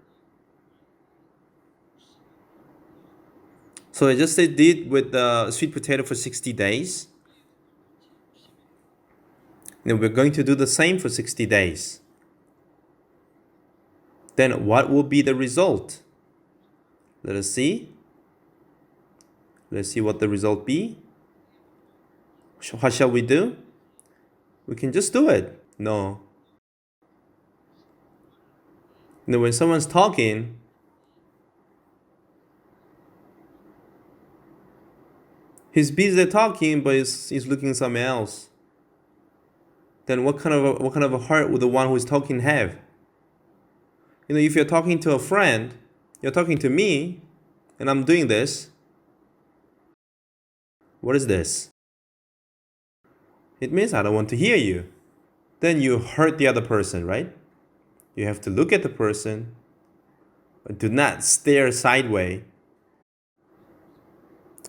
So I just did with the sweet potato for 60 days. Now we're going to do the same for 60 days. Then what will be the result? Let us see. Let's see what the result be. What shall we do? We can just do it. No. Now when someone's talking, he's busy talking, but he's looking somewhere else. Then what kind of a heart would the one who is talking have? If you're talking to a friend, you're talking to me, and I'm doing this. What is this? It means I don't want to hear you. Then you hurt the other person, right? You have to look at the person, but do not stare sideways.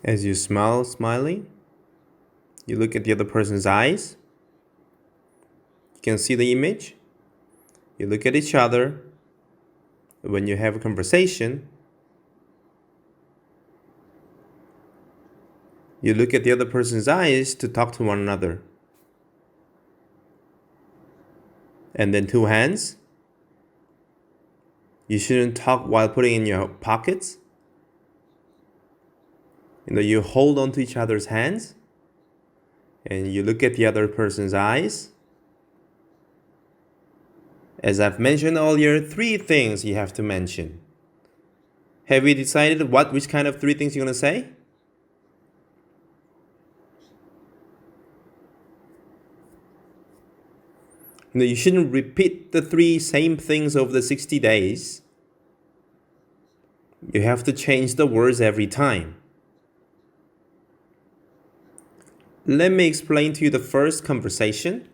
As you smile, smiling, you look at the other person's eyes. You can see the image. You look at each other. When you have a conversation, you look at the other person's eyes to talk to one another. And then 2 hands. You shouldn't talk while putting in your pockets. You hold on to each other's hands and you look at the other person's eyes. As I've mentioned earlier, 3 things you have to mention. Have you decided which kind of 3 things you're going to say? You shouldn't repeat the 3 same things over the 60 days. You have to change the words every time. Let me explain to you the first conversation.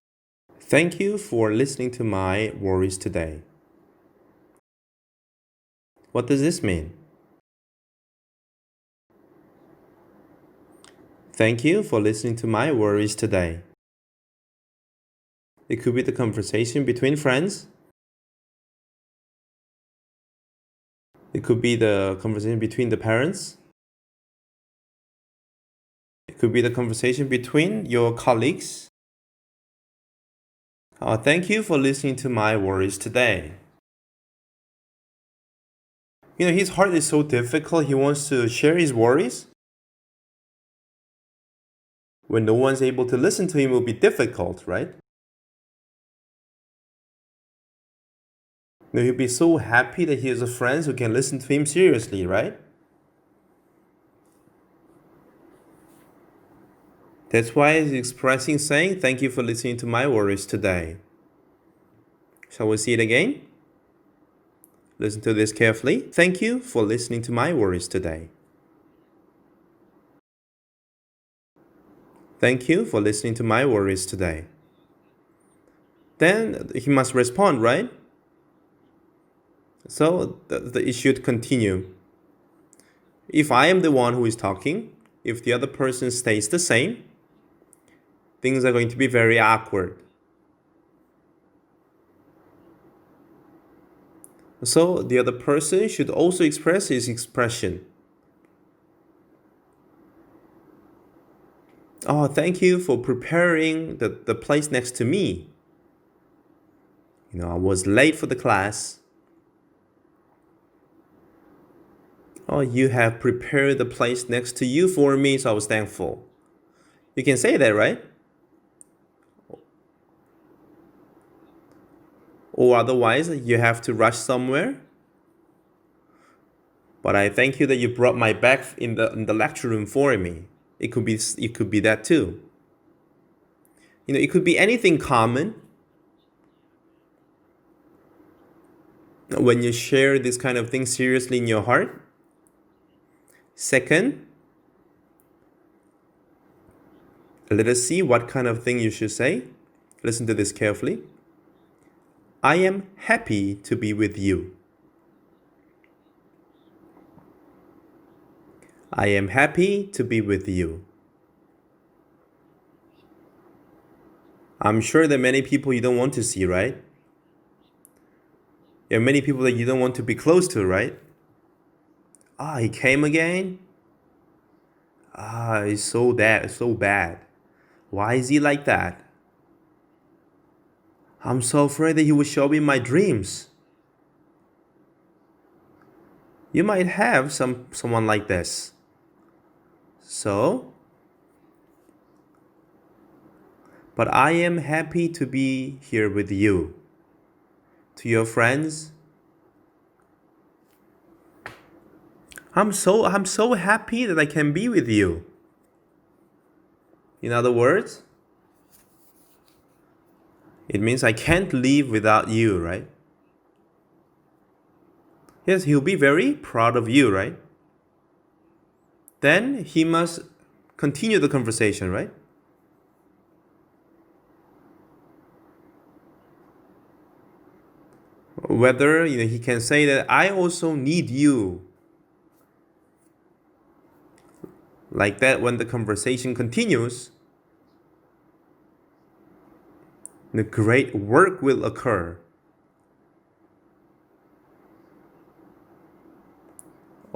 Thank you for listening to my worries today. What does this mean? Thank you for listening to my worries today. It could be the conversation between friends. It could be the conversation between the parents. It could be the conversation between your colleagues. Thank you for listening to my worries today. His heart is so difficult, he wants to share his worries. When no one's able to listen to him, it will be difficult, right? He'll be so happy that he has a friend who can listen to him seriously, right? That's why he's expressing saying, thank you for listening to my worries today. Shall we see it again? Listen to this carefully. Thank you for listening to my worries today. Thank you for listening to my worries today. Then he must respond, right? So it should continue. If I am the one who is talking, if the other person stays the same, things are going to be very awkward. So the other person should also express his expression. Oh, thank you for preparing the place next to me. I was late for the class. Oh, you have prepared the place next to you for me, so I was thankful. You can say that, right? Or otherwise, you have to rush somewhere. But I thank you that you brought my bag in the lecture room for me. It could be that too. It could be anything common. When you share this kind of thing seriously in your heart. Second, let us see what kind of thing you should say. Listen to this carefully. I am happy to be with you. I am happy to be with you. I'm sure there are many people you don't want to see, right? There are many people that you don't want to be close to, right? He came again? It's so bad. Why is he like that? I'm so afraid that he will show me my dreams. You might have someone like this. But I am happy to be here with you. To your friends, I'm so happy that I can be with you. In other words, it means I can't live without you, right? Yes, he'll be very proud of you, right? Then he must continue the conversation, right? Whether he can say that I also need you. Like that, when the conversation continues, the great work will occur.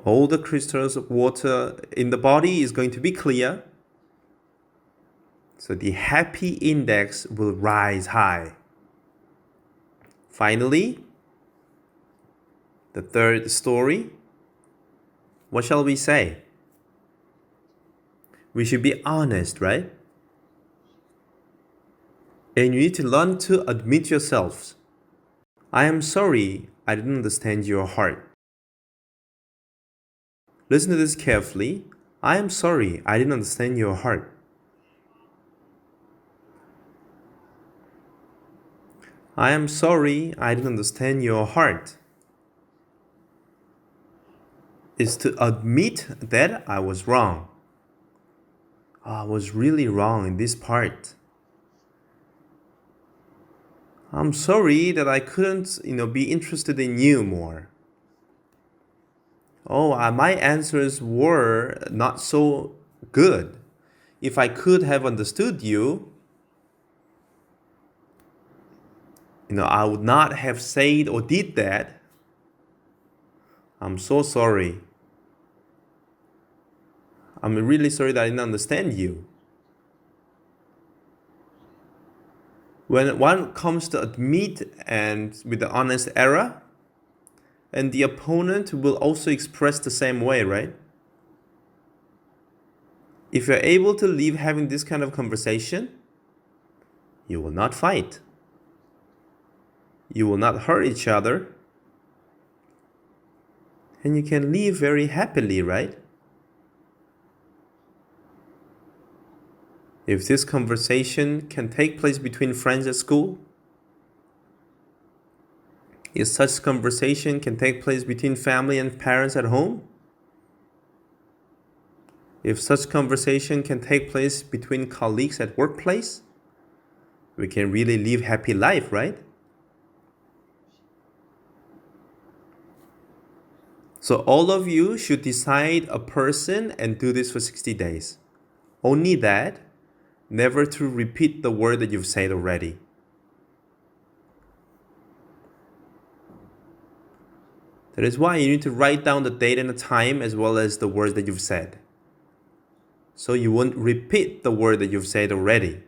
All the crystals of water in the body is going to be clear. So the happy index will rise high. Finally, the third story. What shall we say? We should be honest, right? And you need to learn to admit yourselves. I am sorry I didn't understand your heart. Listen to this carefully. I am sorry I didn't understand your heart. I am sorry I didn't understand your heart. Is to admit that I was wrong. I was really wrong in this part. I'm sorry that I couldn't, be interested in you more. My answers were not so good. If I could have understood you, I would not have said or did that. I'm so sorry. I'm really sorry that I didn't understand you. When one comes to admit and with the honest error, and the opponent will also express the same way, right? If you're able to leave having this kind of conversation, you will not fight. You will not hurt each other. And you can live very happily, right? If this conversation can take place between friends at school, if such conversation can take place between family and parents at home, if such conversation can take place between colleagues at workplace, we can really live happy life, right? So all of you should decide a person and do this for 60 days. Only that, never to repeat the word that you've said already. That is why you need to write down the date and the time as well as the words that you've said. So you won't repeat the word that you've said already.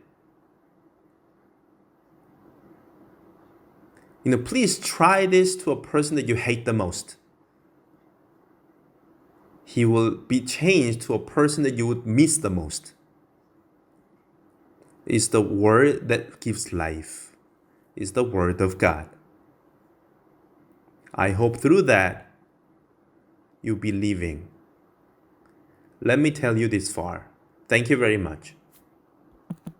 Please try this to a person that you hate the most. He will be changed to a person that you would miss the most. It's the word that gives life. It's the word of God. I hope through that you'll be living. Let me tell you this far. Thank you very much.